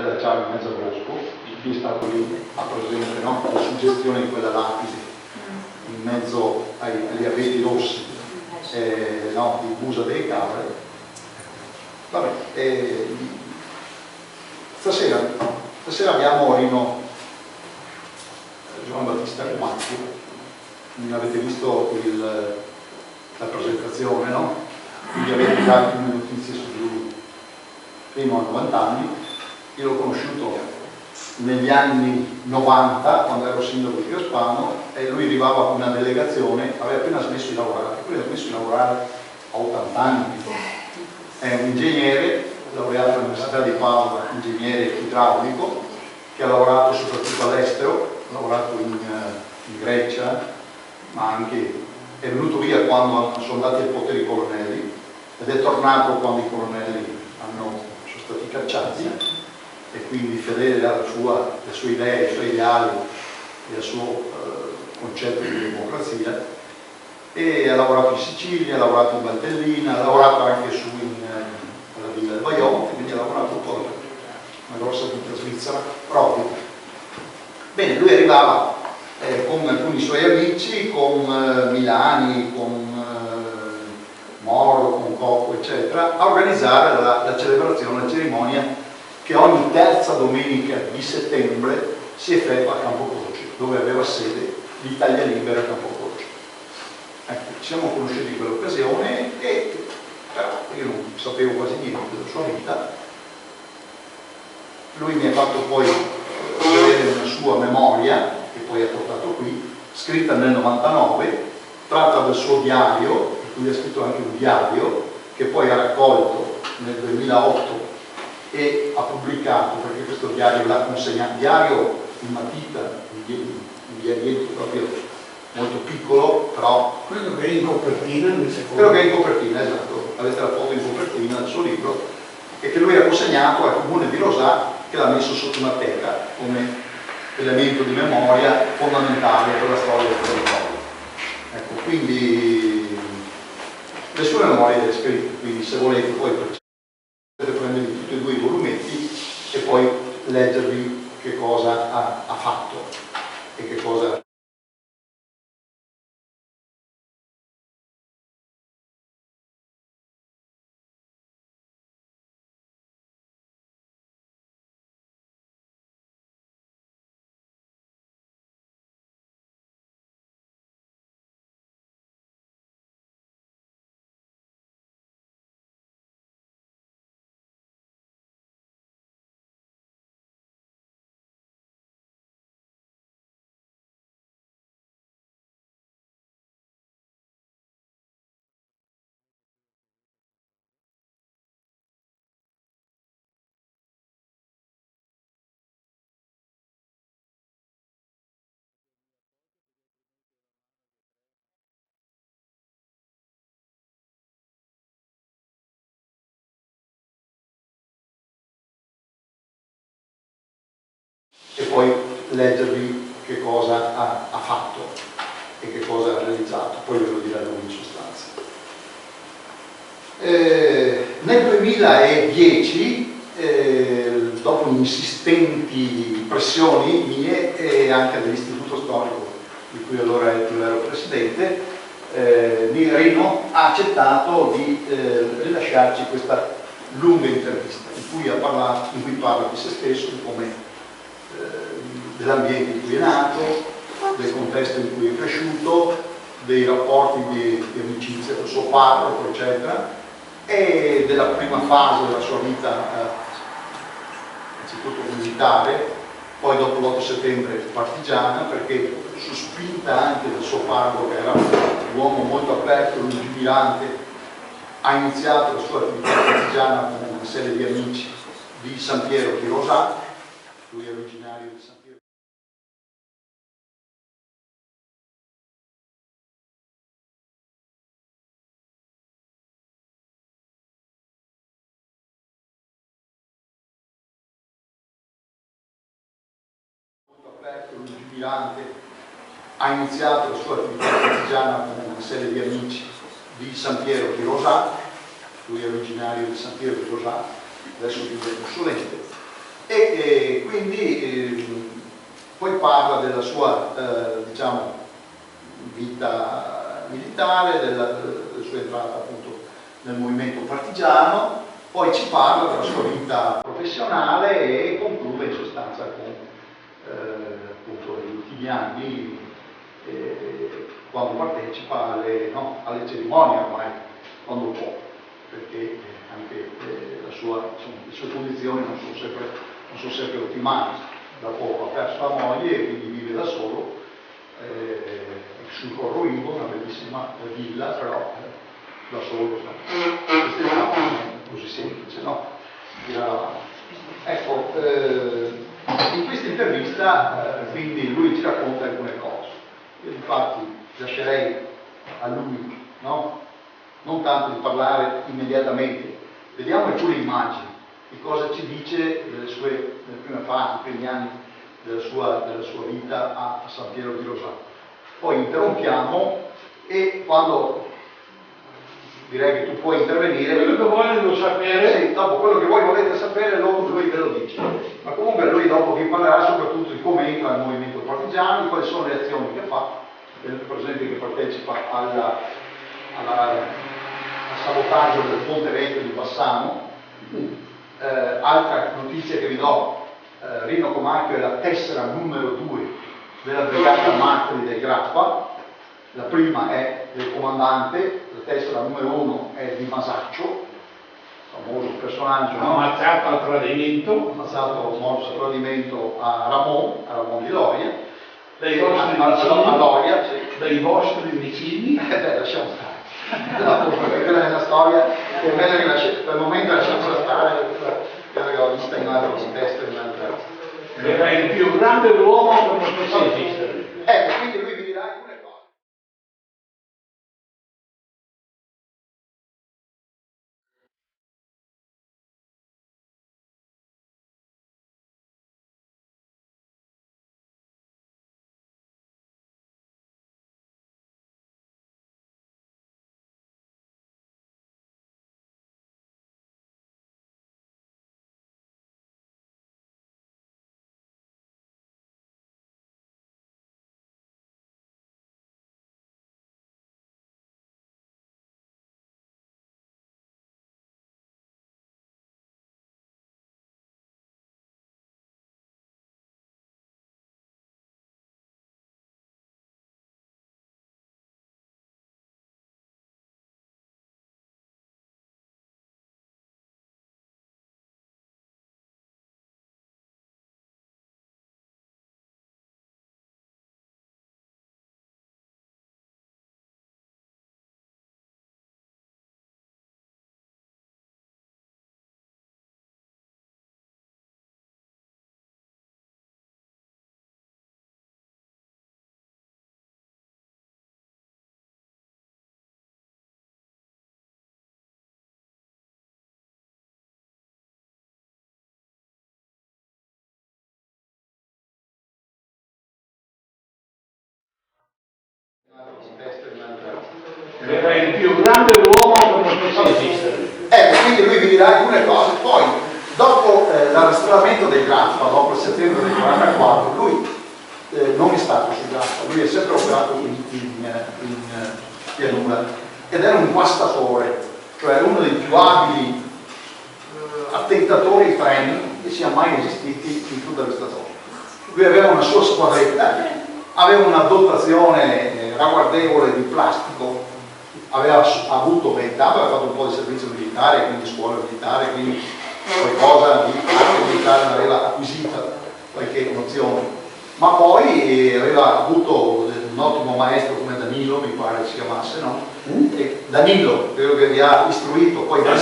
della Ciao in mezzo al bosco, chi è stato lì ha presente, no? La suggestione di quella lapide in mezzo agli abeti rossi, no? Di Busa delle Capre. Vabbè, stasera abbiamo Rino Giovan Battista Comacchio, non avete visto la presentazione, no? Quindi avete già alcune notizie su di lui. Rino ha 90 anni, io l'ho conosciuto negli anni 90 quando ero sindaco di Caspano e lui arrivava con una delegazione, aveva appena smesso di lavorare, poi ha smesso di lavorare a 80 anni. È un ingegnere, laureato all'Università di Padova, ingegnere idraulico, che ha lavorato soprattutto all'estero, ha lavorato in Grecia, ma anche è venuto via quando sono andati al potere i colonnelli ed è tornato quando i colonnelli sono stati cacciati, e quindi fedele alle sue idee, ai suoi ideali e al suo concetto di democrazia, e ha lavorato in Sicilia, ha lavorato in Valtellina, ha lavorato anche alla Villa del Vajont, quindi ha lavorato un po' una grossa vita svizzera proprio. Bene, lui arrivava con alcuni suoi amici, con Milani, con Moro, con Cocco, eccetera, a organizzare la celebrazione, la cerimonia che ogni terza domenica di settembre si effettua a Campocroce, dove aveva sede l'Italia Libera a Campocroce. Ecco, ci siamo conosciuti in quell'occasione e però io non sapevo quasi niente della sua vita. Lui mi ha fatto poi vedere una sua memoria, che poi ha portato qui, scritta nel 99, tratta del suo diario, lui ha scritto anche un diario, che poi ha raccolto nel 2008 e ha pubblicato, perché questo diario l'ha consegnato, diario in matita, un diarietto proprio molto piccolo, però quello che è in copertina nel secondo. Quello che è in copertina, esatto, avete la foto in copertina del suo libro, e che lui ha consegnato al comune di Rosà, che l'ha messo sotto una teca come elemento di memoria fondamentale per la storia del territorio. Ecco, quindi le sue memorie le scritte, quindi se volete poi potete prendere tutti e due i volumetti e poi leggervi che cosa ha fatto e che cosa. E poi leggervi che cosa ha fatto e che cosa ha realizzato, poi ve lo dirà lui in sostanza. Nel 2010, dopo insistenti pressioni mie e anche dell'Istituto Storico, di cui allora io ero presidente, Rino ha accettato di rilasciarci questa lunga intervista in cui parla di se stesso, di come dell'ambiente in cui è nato, del contesto in cui è cresciuto, dei rapporti di amicizia con il suo parroco, eccetera, e della prima fase della sua vita, innanzitutto militare, poi dopo l'8 settembre partigiana, perché su spinta anche del suo parroco, che era un uomo molto aperto, lungimirante, ha iniziato la sua attività partigiana con una serie di amici di San Piero di Rosà. Lui è originario di San Piero. Molto aperto, lungimirante, ha iniziato la sua attività partigiana con una serie di amici di San Piero di Rosà. Lui è originario di San Piero di Rosà, adesso vive consulente. e quindi poi parla della sua diciamo, vita militare, della sua entrata appunto nel movimento partigiano, poi ci parla della sua vita professionale e conclude in sostanza con appunto gli ultimi anni quando partecipa alle cerimonie ormai, quando può, perché anche le sue condizioni non sono sempre ottimali. Da poco ha perso la moglie e quindi vive da solo sul Corroibo, una bellissima villa, però da solo, queste cose non è così semplice, no? Ecco, in questa intervista quindi lui ci racconta alcune cose. Io infatti lascerei a lui, no? Non tanto di parlare immediatamente, vediamo alcune immagini di cosa ci dice nelle prime fasi, nei primi anni della sua vita a San Piero di Rosano. Poi interrompiamo e quando direi che tu puoi intervenire. Quello che vogliono sapere. Sì, dopo quello che voi volete sapere lui ve lo dice. Ma comunque lui dopo vi parlerà soprattutto di come entra nel movimento partigiano, di quali sono le azioni che fa, per esempio che partecipa al sabotaggio del ponte vecchio di Bassano. Altra notizia che vi do, Rino Comacchio è la tessera numero 2 della brigata Martiri del Grappa. La prima è del comandante, la tessera numero 1 è di Masaccio, famoso personaggio, no? Ammazzato al tradimento, morto a tradimento a Ramon di Loria, a Loria, sì. dai vostri vicini. Lasciamo stare. Quella è una storia che è meglio che per il momento lasciamo stare, che l'ho vista in un altro contesto, in un'altra. Era il più grande uomo che non potesse esistere. Ecco, quindi lui vi dirà alcune cose. Era il più grande uomo che potesse esistere. Ecco, quindi lui vi dirà alcune cose. Poi, dopo l'arrestamento del Grappa, dopo il settembre del 1944, lui non è stato sul Grappa, lui è sempre operato in pianura ed era un guastatore, cioè uno dei più abili attentatori ai treni che sia mai esistiti in tutta questa zona. Lui aveva una sua squadretta, aveva una dotazione ragguardevole di plastico, aveva avuto aveva fatto un po' di servizio militare, quindi scuola militare, quindi qualcosa di arte militare l'aveva acquisita, qualche nozione, ma poi aveva avuto un ottimo maestro come Danilo, mi pare si chiamasse, no? E Danilo, quello che vi ha istruito, poi le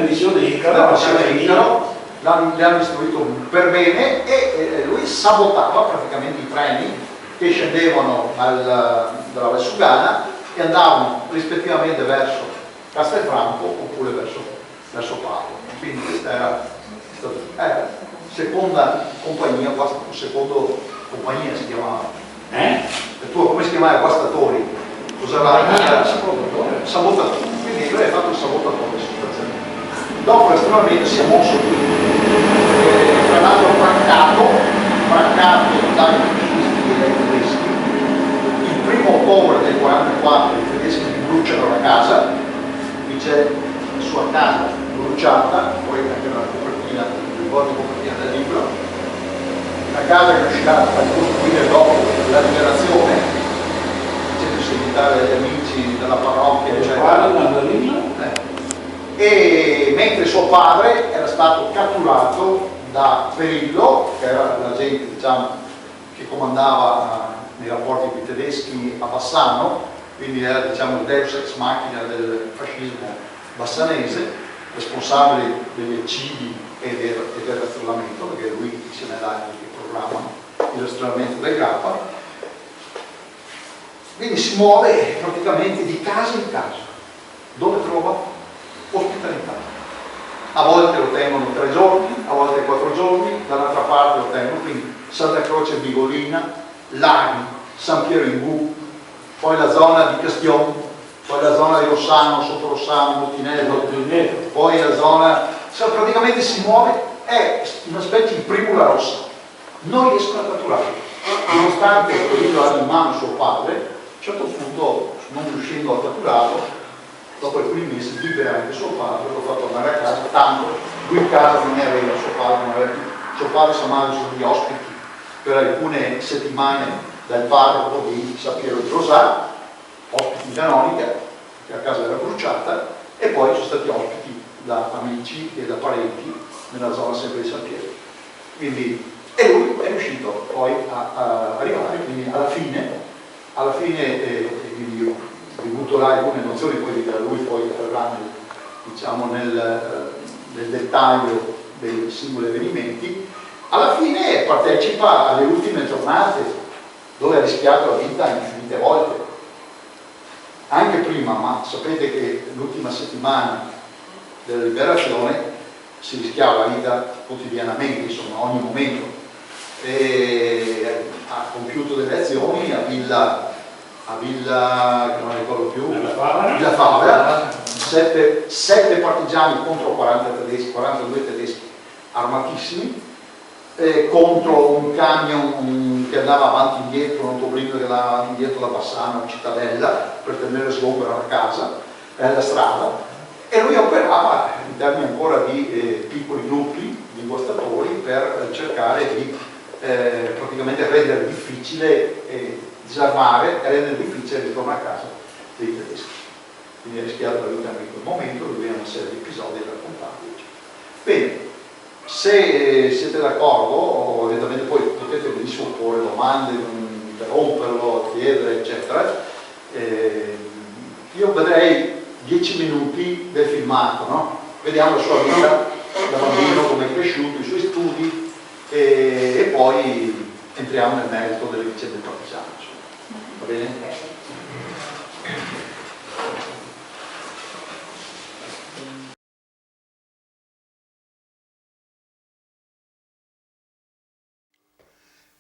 missioni di Icaro, le hanno istruito per bene e lui sabotava praticamente i treni che scendevano dalla Valsugana e andavano rispettivamente verso Castelfranco oppure verso Pavia. Quindi questa era la seconda compagnia, secondo compagnia si chiamava. E tu come si chiamava? Guastatori? Usava sabotatore. Quindi lui ha fatto il sabotatore sostanzialmente. Dopo l'estremamente si è mosso tra l'altro francato dai fascisti e dai tedeschi. Il 1° ottobre del 1944 i tedeschi bruciano la casa, qui c'è la sua casa bruciata, poi anche la copertina, ricordo copertina del libro, una casa che riuscirà a ricostruire dopo la liberazione, facendo seguitare agli amici della parrocchia, eccetera. E mentre suo padre era stato catturato da Perillo, che era l'agente, diciamo, che comandava nei rapporti con i tedeschi a Bassano, quindi era, diciamo, il deus ex machina del fascismo bassanese, responsabile degli eccidi e del rastrellamento, perché lui insieme ad altri che programmano il rastrellamento del Grappa. Quindi si muove praticamente di casa in casa. Dove trova? Ospitalità. A volte lo tengono 3 giorni, a volte 4 giorni, dall'altra parte lo tengono, quindi Santa Croce Bigolina, Laghi, San Piero in Gu, poi la zona di Castion, poi la zona di Rossano, sotto Rossano, Montinello, poi la zona, cioè praticamente si muove, è una specie di primula rossa, non riescono a catturare, nonostante quello ha in mano suo padre, a un certo punto, non riuscendo a catturarlo, dopo alcuni mesi libera anche suo padre, lo fa tornare a casa, tanto lui in casa non ne aveva, suo padre si amava sugli ospiti per alcune settimane dal parroco di San Piero di Rosà, ospiti canonica, che a casa era bruciata, e poi sono stati ospiti da amici e da parenti nella zona sempre di San Piero. Quindi, e lui è riuscito poi a arrivare, quindi alla fine quindi io vi butto là alcune nozioni, poi da lui poi verranno, diciamo, nel dettaglio dei singoli avvenimenti. Alla fine partecipa alle ultime giornate, dove ha rischiato la vita infinite volte, anche prima, ma sapete che l'ultima settimana della liberazione si rischiava la vita quotidianamente, insomma, ogni momento, e ha compiuto delle azioni a Villa, che non ricordo più, Villa Favara, 7 partigiani contro 42 tedeschi armatissimi, contro un camion che andava avanti e indietro, un autobrino che andava avanti e indietro da Bassano a Cittadella per tenere sgombera la casa, la strada, e lui operava all'interno ancora di piccoli gruppi di guastatori per cercare di praticamente rendere difficile disarmare e rendere difficile il ritorno a casa dei tedeschi. Quindi ha rischiato la vita anche in quel momento, lui ha una serie di episodi da raccontarvi. Bene, se siete d'accordo, ovviamente poi potete benissimo porre domande, interromperlo, chiedere, eccetera. Io vedrei 10 minuti del filmato, no? Vediamo la sua vita da bambino, come è cresciuto, i suoi studi, e poi entriamo nel merito delle vicende partigiane. Va bene?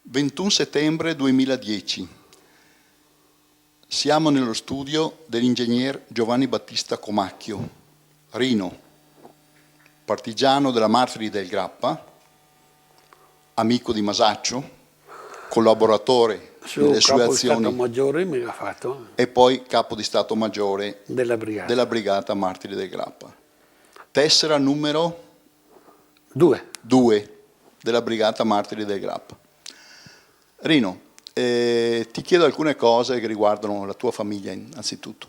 21 settembre 2010. Siamo nello studio dell'ingegner Giovanni Battista Comacchio, Rino, partigiano della Martiri del Grappa, amico di Masaccio, collaboratore nelle sue azioni, Stato Maggiore mi ha fatto, e poi capo di Stato Maggiore della brigata Martiri del Grappa. Tessera numero 2 della brigata Martiri del Grappa. Rino, ti chiedo alcune cose che riguardano la tua famiglia innanzitutto.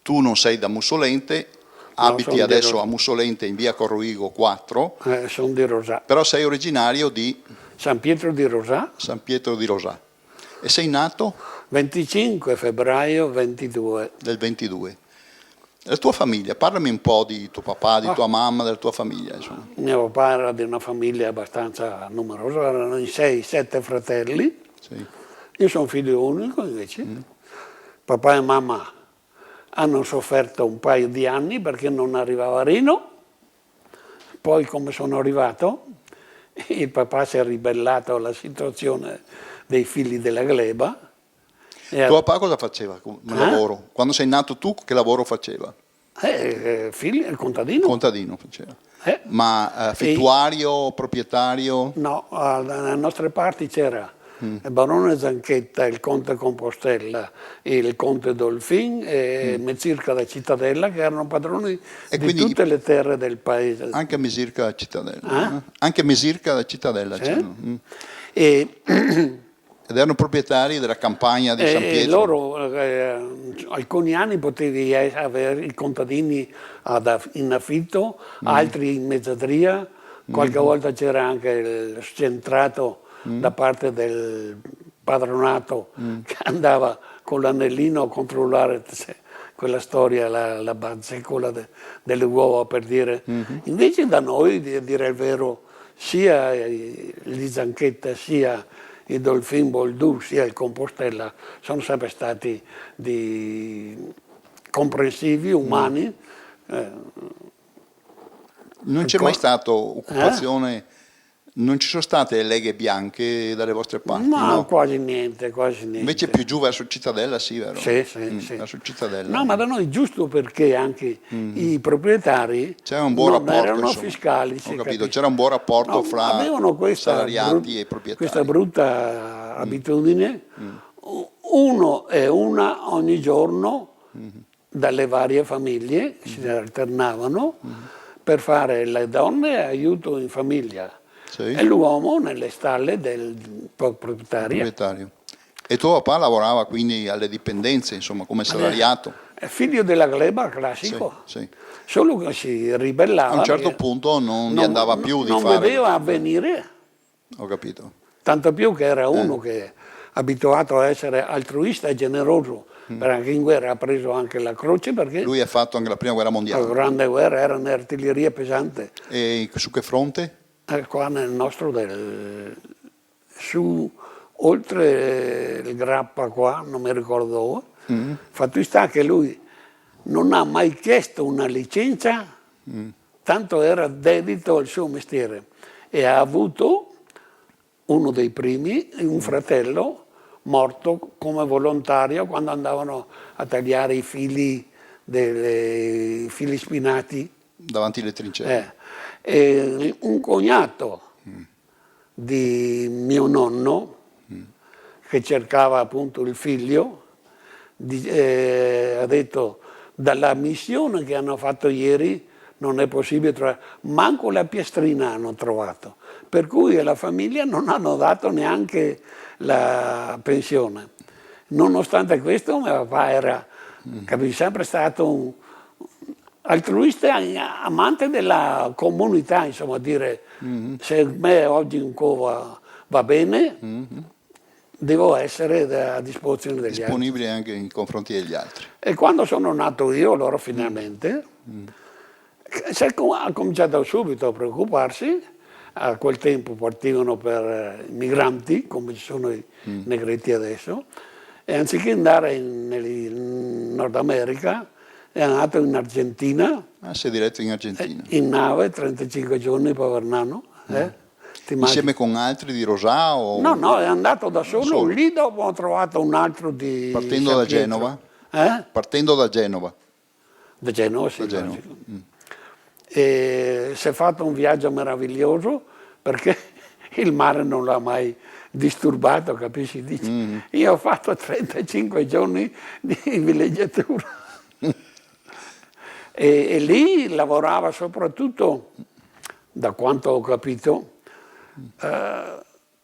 Tu non sei da Mussolente, abiti adesso a Mussolente in via Corroigo 4, sono di Rosà, però sei originario di San Pietro di Rosà, e sei nato 25 febbraio 22. del 22. La tua famiglia, parlami un po' di tuo papà, di tua mamma, della tua famiglia. Insomma. Mio papà era di una famiglia abbastanza numerosa, erano in 6-7 fratelli, Sì. Io sono figlio unico invece. Papà e mamma hanno sofferto un paio di anni perché non arrivava Rino, poi come sono arrivato il papà si è ribellato alla situazione dei figli della gleba. Tuo papà cosa faceva come lavoro? Quando sei nato tu che lavoro faceva? Figlio, il contadino. Contadino faceva. Eh. Ma affittuario, proprietario? No, dalle nostre parti c'era il barone Zanchetta, il conte Compostella, il conte Dolfin e Mezirca da Cittadella, che erano padroni di quindi tutte le terre del paese. Anche Mesirca da Cittadella. Anche Mesirca da Cittadella Sì. c'erano. E Ed erano proprietari della campagna di San Pietro. loro alcuni anni potevi avere i contadini in affitto, altri in mezzadria, qualche volta c'era anche il centrato da parte del padronato che andava con l'anellino a controllare quella storia, la bazzecola delle uova, per dire. Invece da noi, a dire il vero, sia gli Zanchetta sia i Dolfin Boldù sia il Compostella sono sempre stati comprensivi, umani. Non c'è mai stata occupazione, non ci sono state leghe bianche dalle vostre parti? No, no? quasi niente, quasi niente. Invece più giù verso Cittadella sì, vero? Sì, sì. Verso Cittadella. No, ma da noi giusto perché anche i proprietari c'era un buon non rapporto, erano insomma. fiscali. Ho capito, c'era un buon rapporto No, fra avevano salariati e proprietari. questa brutta abitudine, uno e una ogni giorno dalle varie famiglie si alternavano per fare le donne aiuto in famiglia e l'uomo nelle stalle del proprietario. E tuo papà lavorava quindi alle dipendenze, insomma, come salariato? È figlio della gleba, classico. Sì. Solo che si ribellava. A un certo punto non gli andava più di fare. Non vedeva avvenire. Ho capito. Tanto più che era uno che abituato a essere altruista e generoso, perché in guerra ha preso anche la croce perché Lui ha fatto anche la prima guerra mondiale. la grande guerra era un'artiglieria pesante. E su che fronte? Qua nel nostro su oltre il Grappa qua, non mi ricordo dove. Fatto sta che lui non ha mai chiesto una licenza, tanto era dedito al suo mestiere e ha avuto uno dei primi, un fratello morto come volontario quando andavano a tagliare i fili spinati. Davanti alle trincee. E un cognato di mio nonno, che cercava appunto il figlio, ha detto: dalla missione che hanno fatto ieri non è possibile trovare, manco la piastrina hanno trovato, per cui alla famiglia non hanno dato neanche la pensione. Nonostante questo mio papà era sempre stato un altruista, amante della comunità, insomma, dire se me oggi un cova va bene, devo essere a disposizione degli altri. Disponibile anche in confronti degli altri. E quando sono nato io, loro finalmente, ha cominciato subito a preoccuparsi. A quel tempo partivano per migranti, come ci sono i negretti adesso, e anziché andare in Nord America, è andato in Argentina. Si è diretto in Argentina. In nave, 35 giorni per Vernano. Insieme con altri di Rosà? O... No, è andato da solo. Lì dopo ho trovato un altro di Partendo San da Pietro. Genova? Partendo da Genova? Da Genova, sì. Da Genova. E si è fatto un viaggio meraviglioso perché il mare non l'ha mai disturbato, capisci? Dice, io ho fatto 35 giorni di villeggiatura. e lì lavorava soprattutto, da quanto ho capito,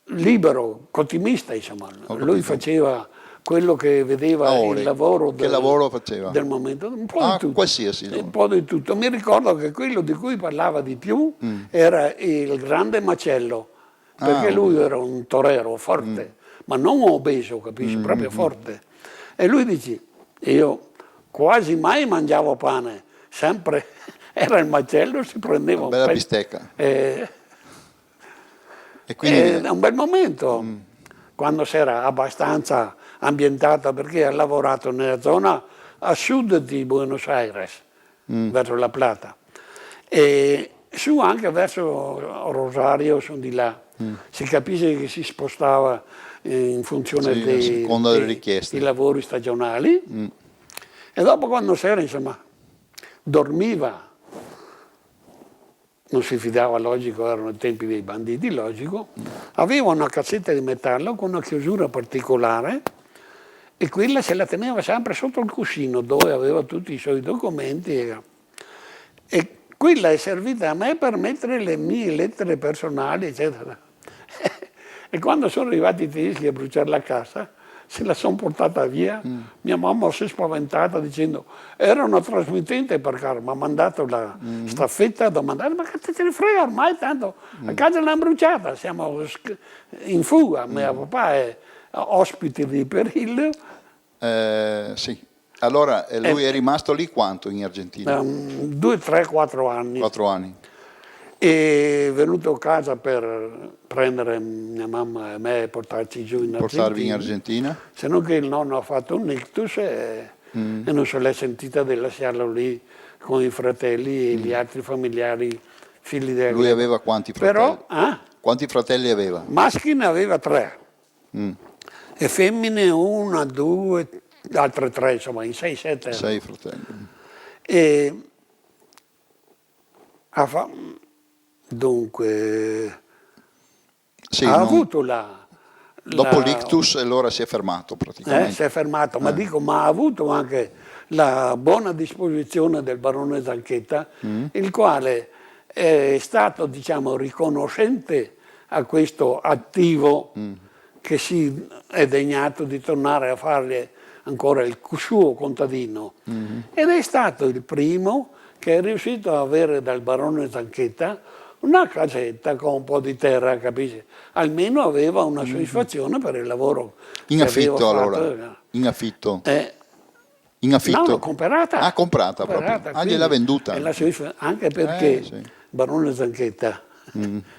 libero, cotimista, insomma. Lui faceva quello che vedeva il lavoro del momento, un po' di tutto. Qualsiasi. Un po' di tutto. Mi ricordo che quello di cui parlava di più era il grande macello, perché lui era un torero forte, ma non obeso, capisci? Proprio forte. E lui dice, io quasi mai mangiavo pane, sempre era il macello, si prendeva una bella bistecca. E quindi... è un bel momento, quando si era abbastanza ambientata, perché ha lavorato nella zona a sud di Buenos Aires, verso La Plata, e su anche verso Rosario, su di là. Si capisce che si spostava in funzione dei richieste. lavori stagionali. E dopo, quando si era, insomma, dormiva, non si fidava, logico, erano i tempi dei banditi, logico, aveva una cassetta di metallo con una chiusura particolare e quella se la teneva sempre sotto il cuscino dove aveva tutti i suoi documenti e quella è servita a me per mettere le mie lettere personali, eccetera. E quando sono arrivati i tedeschi a bruciare la casa, se la sono portata via, mia mamma si è spaventata dicendo era una trasmittente per caro, mi ha mandato la staffetta a domandare ma che te ne frega ormai tanto, la casa l'hanno bruciata, siamo in fuga, mio papà è ospite di Perillo. Sì. Allora lui è rimasto lì quanto in Argentina? 2, 3, 4 anni. 4 anni. È venuto a casa per prendere mia mamma e me e portarci giù in Argentina. Portarvi in Argentina? Se non che il nonno ha fatto un ictus e non se l'è sentita di lasciarlo lì con i fratelli e gli altri familiari, figli della Lui aveva quanti fratelli? Però, quanti fratelli aveva? maschi ne aveva 3 e femmine 1, 2, altre 3, insomma, in 6, 7. 6 fratelli. E dunque Sì, ha avuto dopo l'ictus allora si è fermato praticamente. si è fermato, ma dico, ma ha avuto anche la buona disposizione del barone Zanchetta, il quale è stato, diciamo, riconoscente a questo attivo che si è degnato di tornare a fargli ancora il suo contadino. Ed è stato il primo che è riuscito a avere dal barone Zanchetta una casetta con un po' di terra, capisci? Almeno aveva una soddisfazione per il lavoro in che affitto aveva allora? fatto. In affitto? In In affitto? No, comprata. Ah, comprata proprio. Ah, gliel'ha venduta. Anche perché sì. barone Zanchetta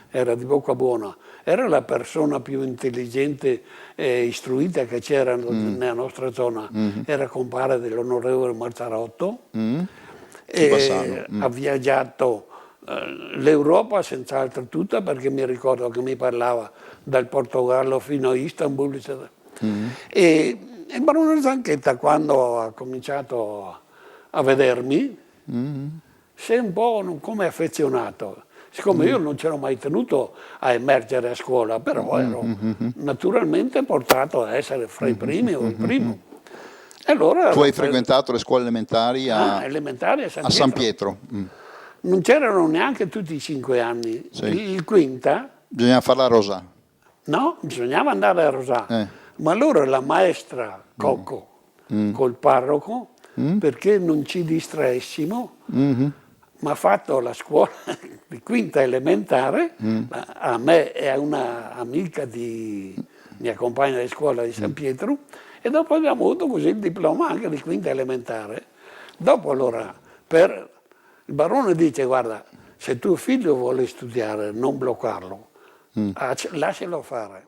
era di bocca buona, era la persona più intelligente e istruita che c'era nella nostra zona, era compare dell'onorevole Marzarotto, e ha viaggiato l'Europa senz'altro tutta, perché mi ricordo che mi parlava dal Portogallo fino a Istanbul, eccetera. E il barone Zanchetta, quando ha cominciato a vedermi, si è un po' come affezionato. Siccome io non c'ero mai tenuto a emergere a scuola, però ero naturalmente portato a essere fra i primi o il primo. E allora Tu hai frequentato le scuole elementari elementari a San Pietro? Non c'erano neanche tutti i 5 anni. Sì. Il quinta, Bisognava farla a Rosà. no, bisognava andare a Rosà. Ma allora la maestra Cocco col parroco, perché non ci distraessimo, mi ha fatto la scuola di quinta elementare, a me e a una amica mia compagna di scuola di San Pietro, e dopo abbiamo avuto così il diploma anche di quinta elementare. Dopo allora, il barone dice, guarda, se tuo figlio vuole studiare, non bloccarlo, lascialo fare.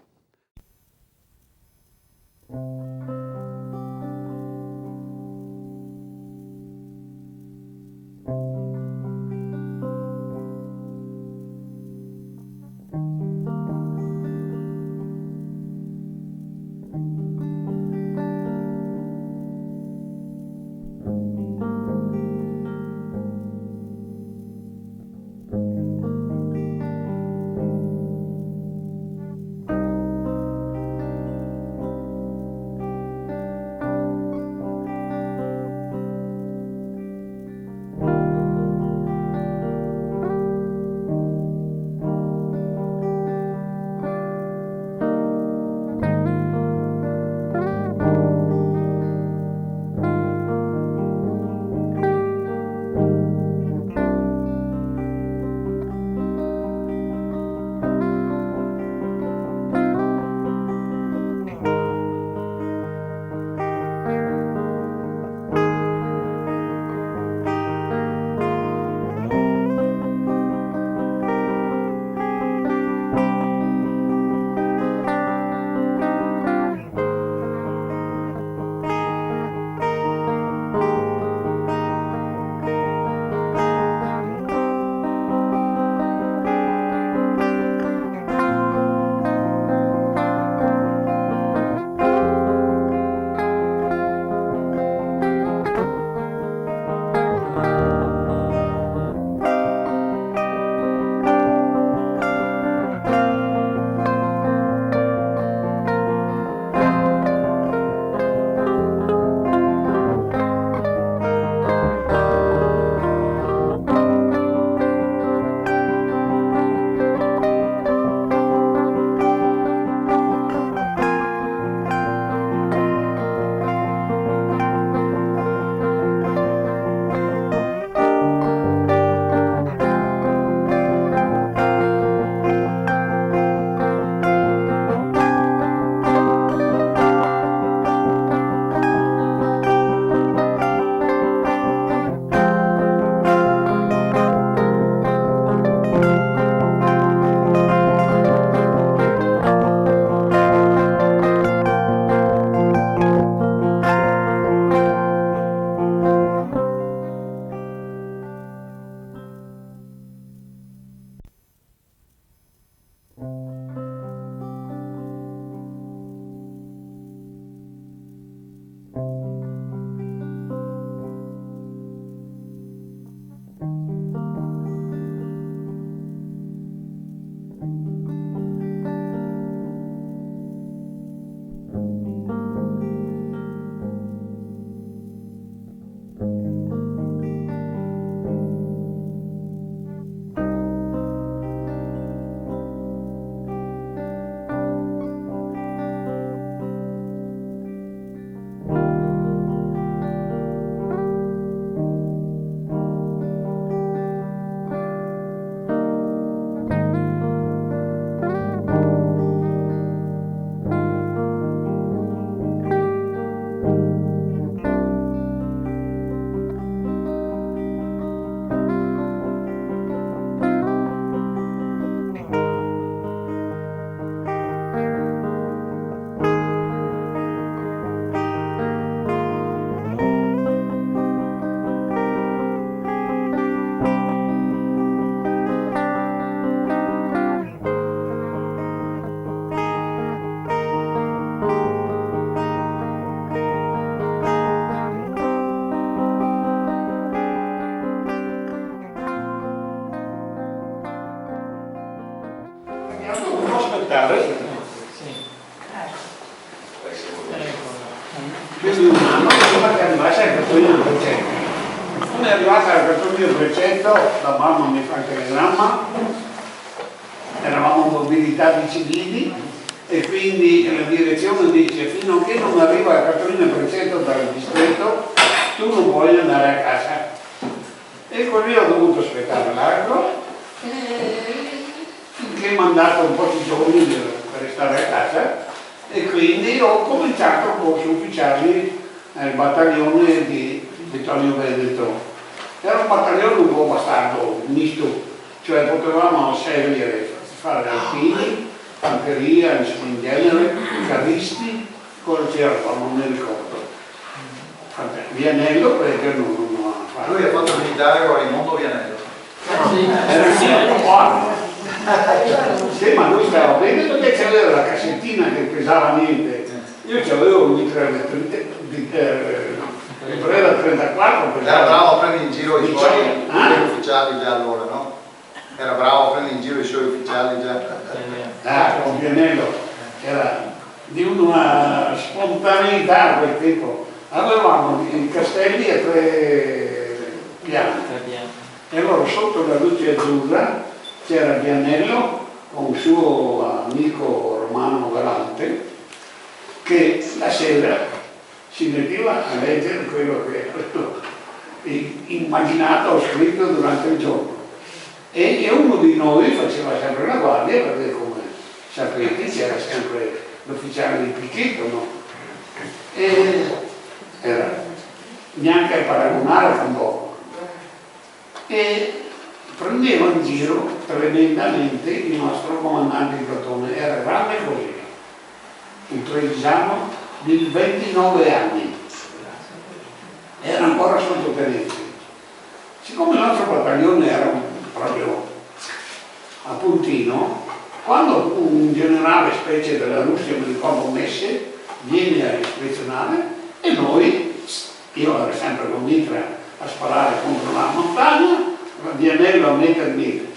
casa il cartolino 300. Quando è arrivata la cartolina 300, la mamma mi fa il telegramma, eravamo mobilitati civili e quindi la direzione dice fino a che non arriva la cartolina 300 dal distretto tu non puoi andare a casa. E così ho dovuto aspettare largo finché mi hanno dato un po' di giorni per restare a casa e quindi ho cominciato a corso ufficiali nel battaglione di Vittorio Veneto. Era un battaglione un po' bastardo, misto, cioè potevamo scegliere fare alpini, fanteria, in genere, carristi, cosa c'era, non mi ricordo. Vianello perché non ha fatto. Lui ha fatto il militare con Raimondo Vianello. Era sì, qua. Sì, ma lui stava bene perché c'aveva la cassettina che pesava niente. Io c'avevo un mitra da 34. Era bravo a prendere in giro i suoi ufficiali già allora, no? Era bravo a prendere in giro i suoi ufficiali già. Con Vianello era di una spontaneità a quel tempo. Avevamo i castelli a 3 piani e allora sotto la luce azzurra c'era Vianello con un suo amico Romano Galante che la sera si metteva a leggere quello che avevo immaginato o scritto durante il giorno e uno di noi faceva sempre la guardia perché come sapete c'era sempre l'ufficiale di picchetto, no? E era neanche a paragonare con poco e prendeva in giro tremendamente il nostro comandante di plotone, era grande così, un tredicesimo di 29 anni, era ancora sottotenente. Siccome il nostro battaglione era proprio a puntino, quando un generale specie della Russia, mi ricordo Messe, viene a ispezionare e noi, io ero sempre con mitra a sparare contro la montagna, Vianello a mettermi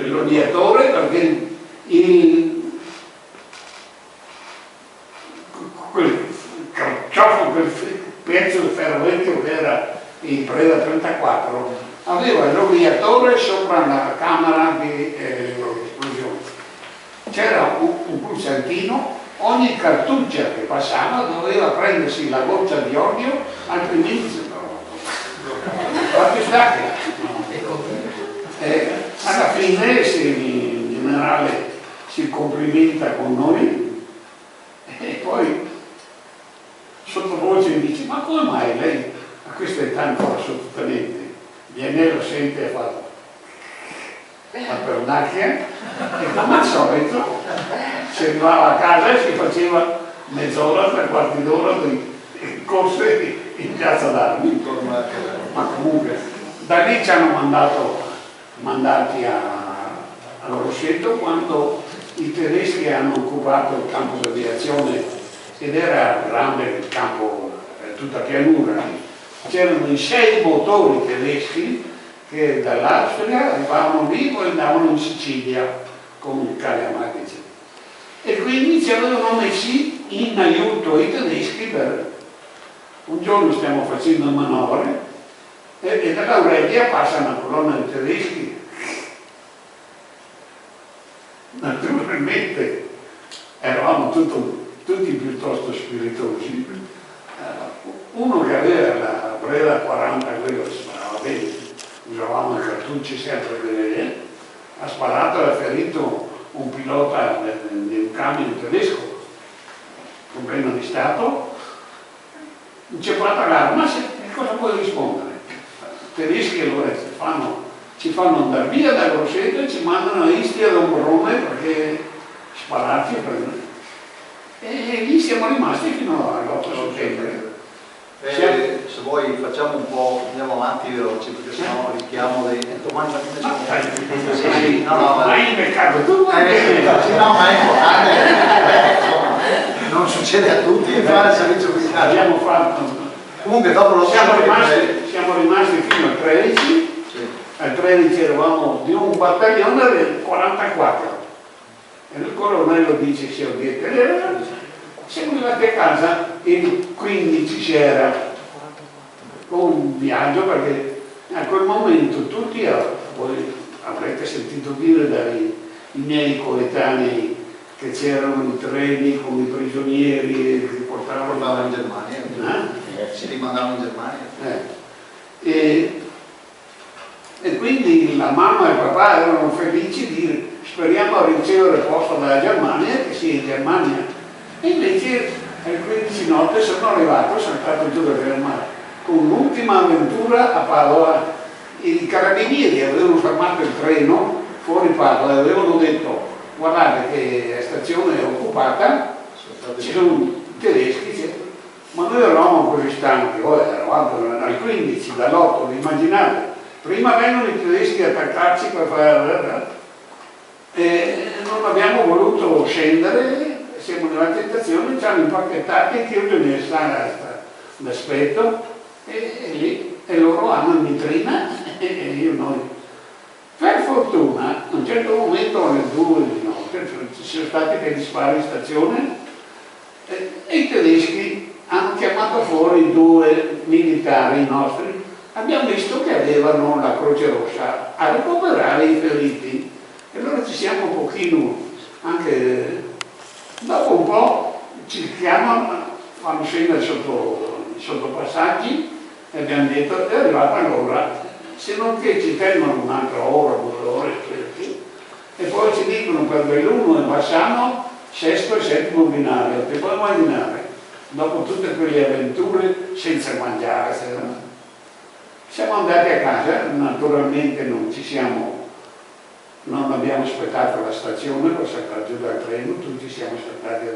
l'odiatore perché quel carciofo, quel pezzo di ferro vecchio che era in preda 34 aveva l'odiatore sopra la camera di esplosione. C'era un pulsantino. Ogni cartuccia che passava doveva prendersi la goccia di olio, altrimenti proprio stacca. Alla fine il generale si complimenta con noi e poi sottovoce dice ma come mai lei a questa età ancora sottotenente? Vianello sente e fa la pernacchia e come al solito si arrivava a casa e si faceva mezz'ora, 3/4 d'ora di corse in piazza d'armi. Ma comunque da lì ci hanno mandati a Grosseto quando i tedeschi hanno occupato il campo d'aviazione ed era grande il campo, tutta pianura. C'erano i 6 motori tedeschi che dall'Austria arrivavano lì e poi andavano in Sicilia con il Cagliamatice. E quindi ci avevano messi in aiuto i tedeschi per un giorno stiamo facendo manovre e dall'Aurelia passa una colonna di tedeschi. Naturalmente eravamo tutti piuttosto spiritosi. Uno che aveva la Breda 40, quello che sparava bene, usavamo i cartucci sempre bene, ha sparato e ha ferito un pilota di un camion tedesco, problema di Stato, inceppato l'arma, cosa puoi rispondere? I tedeschi allora ci fanno andare via da Grosseto e ci mandano a Istia da un Borrone perché spararci e prendere. E lì siamo rimasti fino all'8 settembre. Se vuoi facciamo un po', andiamo avanti veloci perché sennò rischiamo di... Domani mattina ci ma hai beccato tu? sì, no, ma è importante, non succede a tutti fare il servizio militare. Abbiamo fatto. Comunque dopo lo siamo rimasti fino al 13, sì. Al 13 eravamo di un battaglione del 44 e il colonnello dice siamo arrivati a casa, il 15 c'era con un viaggio, perché a quel momento tutti, voi avrete sentito dire dai miei coetanei che c'erano i treni con i prigionieri che portavano in Germania. Si rimandavano in Germania. E quindi la mamma e il papà erano felici di speriamo a ricevere posto dalla Germania, che sia in Germania. E invece alle 15 notte sono arrivato, saltato giù da mare con l'ultima avventura a Padova. I carabinieri avevano fermato il treno fuori Padova e avevano detto: guardate che la stazione è occupata, ci sono i tedeschi, ma noi eravamo così stanchi, eravamo al 15, dall'8, immaginate, prima vengono i tedeschi a attaccarci per fare... E non abbiamo voluto scendere, siamo nella tentazione, ci hanno impacchettati e chiuso in sala d'aspetto e loro hanno in vetrina e io noi. Per fortuna, a un certo momento alle 2 di notte, ci sono stati degli spari in stazione e i tedeschi hanno chiamato fuori 2 militari nostri. Abbiamo visto che avevano la Croce Rossa a recuperare i feriti. E allora ci siamo un pochino, anche dopo un po' ci chiamano, fanno scendere sotto passaggi e abbiamo detto è arrivata l'ora. Se non che ci tengono un'altra ora, 2 ore, e poi ci dicono per Belluno e Bassano, 6° e 7° binario. Ti puoi immaginare, dopo tutte quelle avventure senza mangiare, siamo andati a casa, naturalmente non abbiamo aspettato la stazione per saltare giù dal treno, tutti siamo saltati.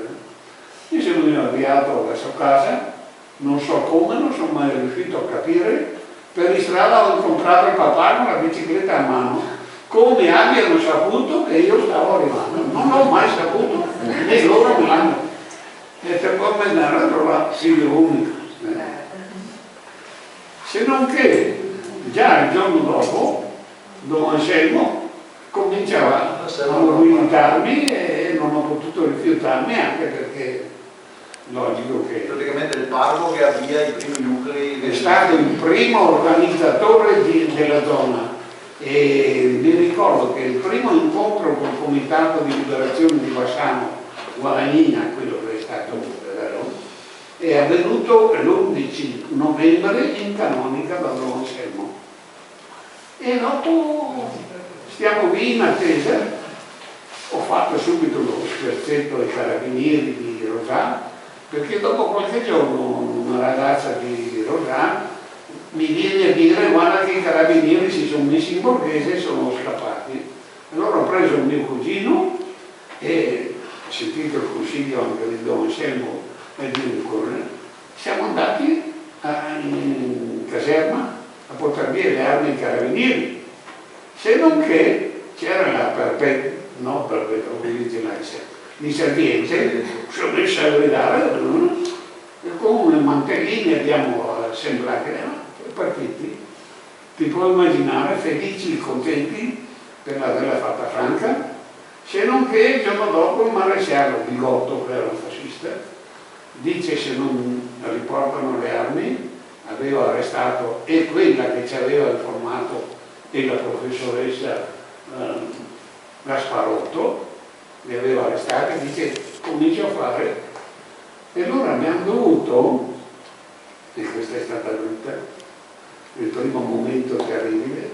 Io sono avviato verso casa, non so come, non sono mai riuscito a capire. Per strada ho incontrato il papà con la bicicletta a mano, come abbiano saputo che io stavo arrivando. Non l'ho mai saputo, né loro me l'hanno. E per poi andare a trovare figlio unico. Se non che già il giorno dopo, Don Anselmo cominciava a mobilitarmi e non ho potuto rifiutarmi, anche perché logico che praticamente il parroco che avvia i primi nuclei è stato il primo organizzatore della zona e mi ricordo che il primo incontro col Comitato di Liberazione di Bassano Guadagnina, quello che è stato è avvenuto l'11 novembre in canonica da Don Anselmo e dopo stiamo lì in attesa. Ho fatto subito lo scherzetto ai carabinieri di Rosà, perché dopo qualche giorno una ragazza di Rosà mi viene a dire guarda che i carabinieri si sono messi in borghese e sono scappati. Allora ho preso il mio cugino e ho sentito il consiglio anche di Don Anselmo e di Nicola. Siamo andati in caserma a portare via le armi ai carabinieri, se non che c'era la perpetua di Serviente, sono messo a gridare e con le mantelline abbiamo assemblato e partiti. Ti puoi immaginare, felici e contenti per averla fatta franca, se non che il giorno dopo il maresciallo Bigotto, che era un fascista, dice se non riportano le armi, aveva arrestato e quella che ci aveva informato e la professoressa Gasparotto, li aveva arrestati, dice comincia a fare. E allora abbiamo dovuto, e questa è stata il primo momento terribile,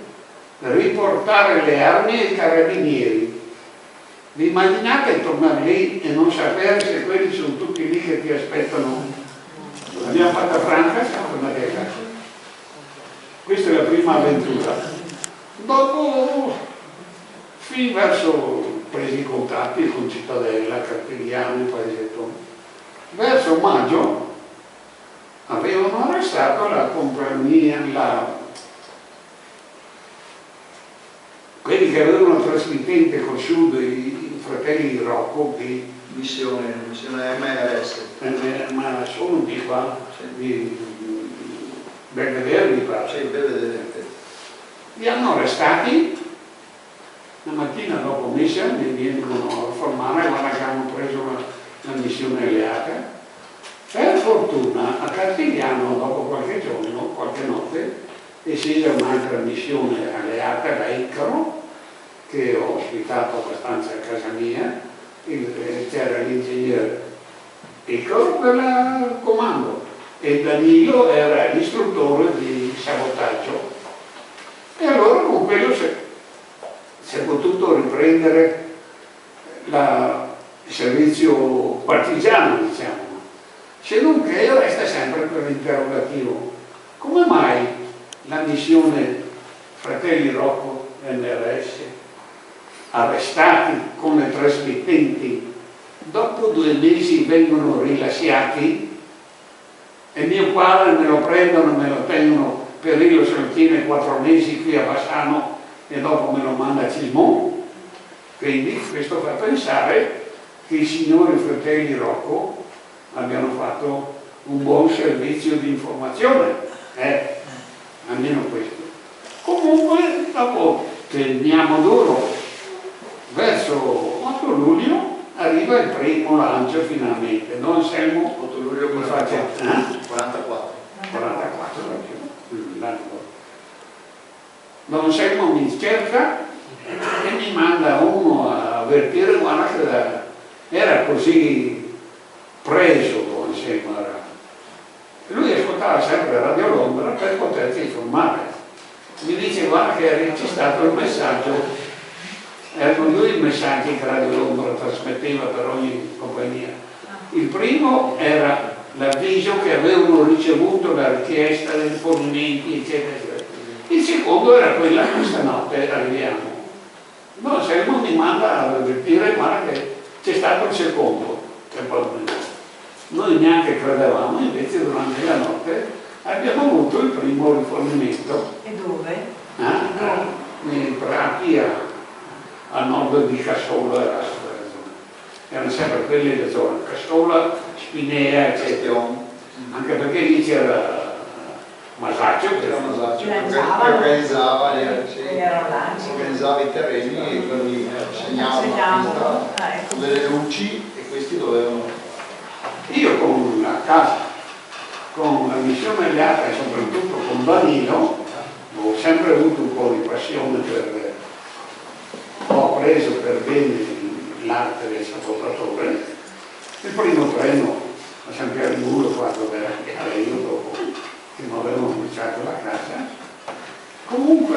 riportare le armi ai carabinieri. Vi immaginate tornare lì e non sapere se quelli sono tutti lì che ti aspettano? L'abbiamo fatta franca, siamo tornati a casa. Questa è la prima avventura. Dopo, fin verso presi i contatti con Cittadella, Cartigliano, il paesetto, verso maggio avevano arrestato la compagnia, quelli che avevano trasmittente col sud, i fratelli di Rocco di missione MRS, ma sono di qua, di Belvedere di qua. Sì, Belvedere. Li hanno arrestati, la mattina dopo messa mi vengono a formare, guarda che hanno preso la missione alleata. Per fortuna a Cartigliano, dopo qualche giorno, qualche decisa un'altra missione alleata, la Icaro, che ho ospitato abbastanza a casa mia. C'era l'ingegnere Icaro per il comando e Danilo era l'istruttore di sabotaggio. E allora con quello si è potuto riprendere il servizio partigiano, diciamo. Se non che resta sempre per l'interrogativo. Come mai la missione Fratelli Rocco NRS, arrestati come trasmittenti, dopo 2 mesi vengono rilasciati e mio padre me lo prendono, me lo tengono per Rio Saltino 4 mesi qui a Bassano e dopo me lo manda a Cismon? Quindi questo fa pensare che i signori Fratelli Rocco abbiano fatto un buon servizio di informazione, almeno questo. Comunque dopo teniamo duro, verso 8 luglio arriva il primo lancio finalmente. Don Anselmo 8 luglio mi fa 44. 44 l'anno dopo. Don Anselmo mi cerca e mi manda uno a avvertire, guarda che era così preso Don Anselmo. Lui ascoltava sempre Radio Londra per potersi informare. Mi dice guarda che c'è stato il messaggio, erano 2 i messaggi che Radio Londra trasmetteva per ogni compagnia. Il primo era l'avviso che avevano ricevuto la richiesta dei fornimenti, eccetera, eccetera. Il secondo era quella che stanotte arriviamo. Don Anselmo mi manda a avvertire, guarda che c'è stato il secondo, che poi noi neanche credevamo, invece durante la notte abbiamo avuto il primo rifornimento. E dove? In Prati, a nord di Cassola, erano sempre quelle le zone, Cassola, Spinea, eccetera. Anche perché lì c'era Masaccio, che era Masaccio, Organizzava i terreni e quindi segnavano la pista con delle luci e questi dovevano. Io con la casa, con la missione alleata e soprattutto con Danilo, ho sempre avuto un po' di passione ho preso per bene l'arte del sabotatore. Il primo treno a San Piero di Muro, quando era io dopo che non avevamo cominciato la casa. Comunque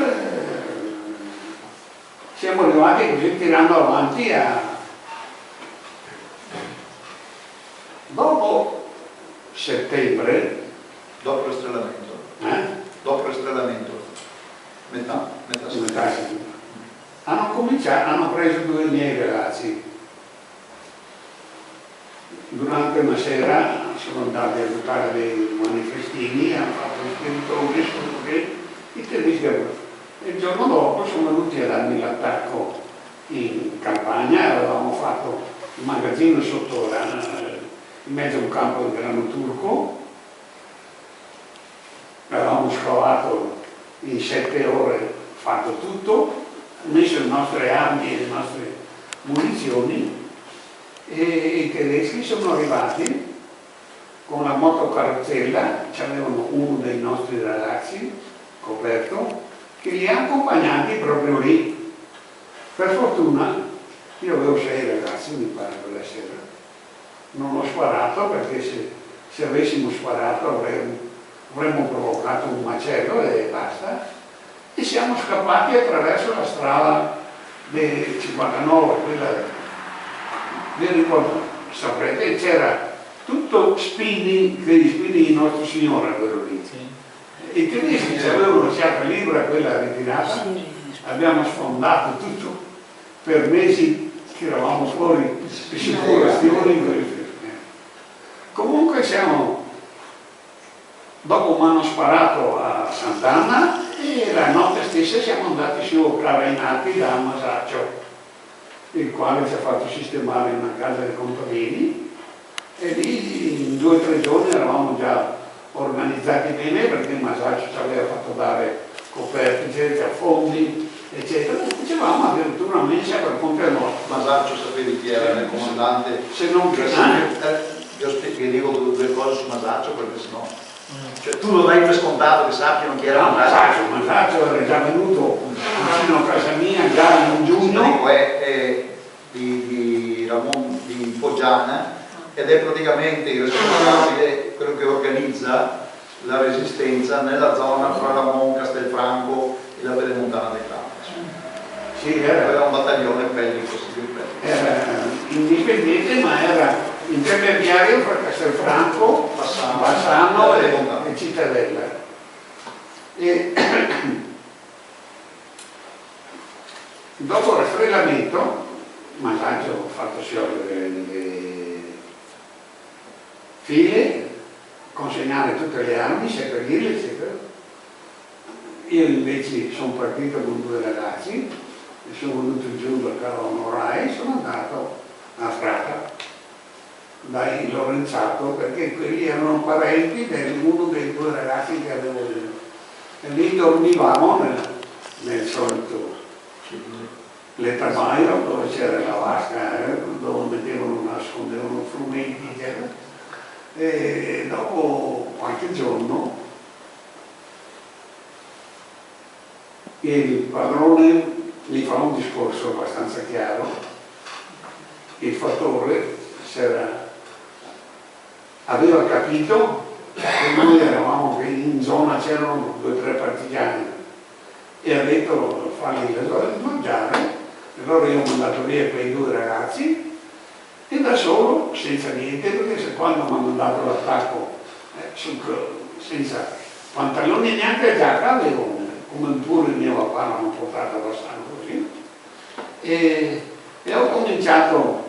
siamo arrivati così tirando avanti dopo settembre. Dopo il rastrellamento. Dopo il rastrellamento. Metà settembre. Hanno preso 2 miei ragazzi. Durante una sera sono andati a giocare dei manifestini, hanno fatto gli spiritori, i tedeschi. E il giorno dopo sono venuti a darmi l'attacco in campagna, avevamo fatto il magazzino sotto in mezzo a un campo di grano turco, avevamo scavato in 7 ore, fatto tutto, messo le nostre armi e le nostre munizioni e i tedeschi sono arrivati con la motocarrozzella, c'avevano uno dei nostri ragazzi coperto che li ha accompagnati proprio lì. Per fortuna io avevo 6 ragazzi, mi pare, quella sera. Non ho sparato perché se avessimo sparato avremmo provocato un macello e basta. E siamo scappati attraverso la strada del 59, quella vi ricordo, saprete, c'era tutto spini, che gli spini di Nostro Signore quello lì. I tedeschi ci avevano lasciato libera quella ritirata, abbiamo sfondato tutto, per mesi che eravamo fuori di sicurazioni. Comunque dopo mi hanno sparato a Sant'Anna e la notte stessa siamo andati su Carrainati da Masaccio, il quale ci ha fatto sistemare in una casa dei contadini e lì in 2 o 3 giorni eravamo già organizzati bene perché Masaccio ci aveva fatto dare coperte, eccetera, fondi, eccetera. Facevamo addirittura una mensa per Ponte Nord. Masaccio sapevi chi era il comandante? Se non che Io dico 2 cose su Masaccio perché sennò Cioè tu lo dai per scontato che sappiano chi era Masaccio era già venuto vicino a casa mia già in giugno. È di Ramon di Foggiana ed è praticamente il responsabile, quello che organizza la resistenza nella zona fra Ramon, Castelfranco e la Pedemontana del Campo. Sì, Aveva un battaglione bellico, era indipendente, ma era intermediario fra Castelfranco, Bassano e Cittadella. E dopo il rastrellamento, Masaccio ha fatto sciogliere le file, consegnare tutte le armi, seppellirle, eccetera. Io invece sono partito con 2 ragazzi, sono venuto giù da Caronorai e sono andato a Frata dai Lorenzato perché quelli erano parenti di uno dei 2 ragazzi che avevo lì. E lì dormivamo nel solito lettamaio dove c'era la vasca, dove nascondevano frumenti, eccetera. E dopo qualche giorno il padrone gli fa un discorso abbastanza chiaro. Il fattore aveva capito che noi eravamo, che in zona c'erano 2 o 3 partigiani e ha detto fargli mangiare. E allora io ho mandato via quei 2 ragazzi e da solo, senza niente, perché se quando mi hanno mandato l'attacco senza pantaloni e neanche giacca avevo, come pure il mio papà l'hanno portato a Bassano così, e ho cominciato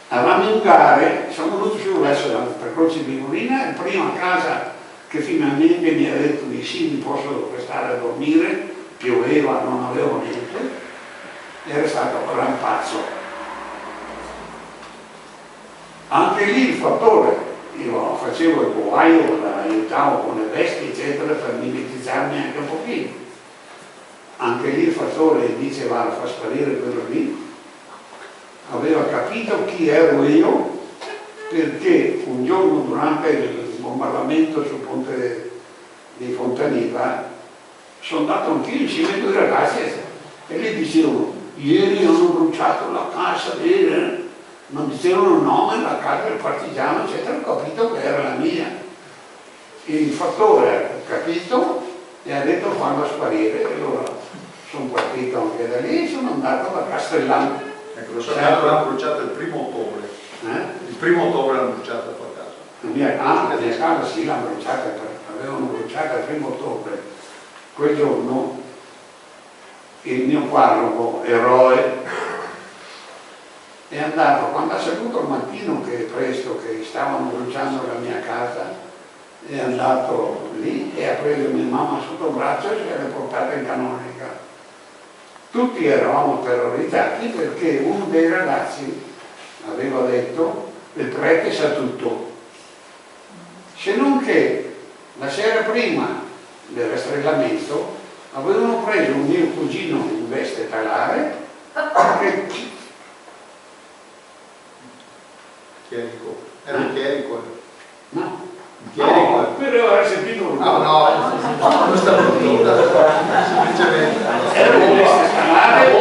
a ramingare. Sono venuto su verso la Croce di Murina, e prima casa che finalmente mi ha detto di sì, mi posso restare a dormire, pioveva, non avevo niente, era stato Rampazzo. Anche lì il fattore, io facevo il povaio, aiutavo con le vesti eccetera per mimetizzarmi anche un pochino. Anche lì il fattore diceva fa sparire quello lì, aveva capito chi ero io perché un giorno durante il bombardamento sul ponte di Fontaniva sono andato anch'io insieme ai 2 ragazzi e gli dicevano ieri hanno bruciato la casa non dicevano il nome, la casa del partigiano, eccetera. Ho capito che era la mia. Il fattore ha capito e ha detto fallo sparire, e allora sono partito anche da lì e sono andato da Castellano. Ecco, lo so che l'hanno bruciato il 1° ottobre. Il 1° ottobre l'hanno bruciata la tua casa. La mia casa sì l'hanno bruciata, avevano bruciata il 1° ottobre. Quel giorno il mio parroco, eroe, è andato, quando ha saputo al mattino che presto che stavano bruciando la mia casa, è andato lì e ha preso mia mamma sotto braccio e se l'ha portata in canonica. Tutti eravamo terrorizzati perché uno dei ragazzi aveva detto il prete sa tutto, se non che la sera prima del rastrellamento avevano preso un mio cugino in veste talare che Chierico. Era un chierico. no, Chierico. però era sentito un No, questa bruttura. Semplicemente. era un veste talare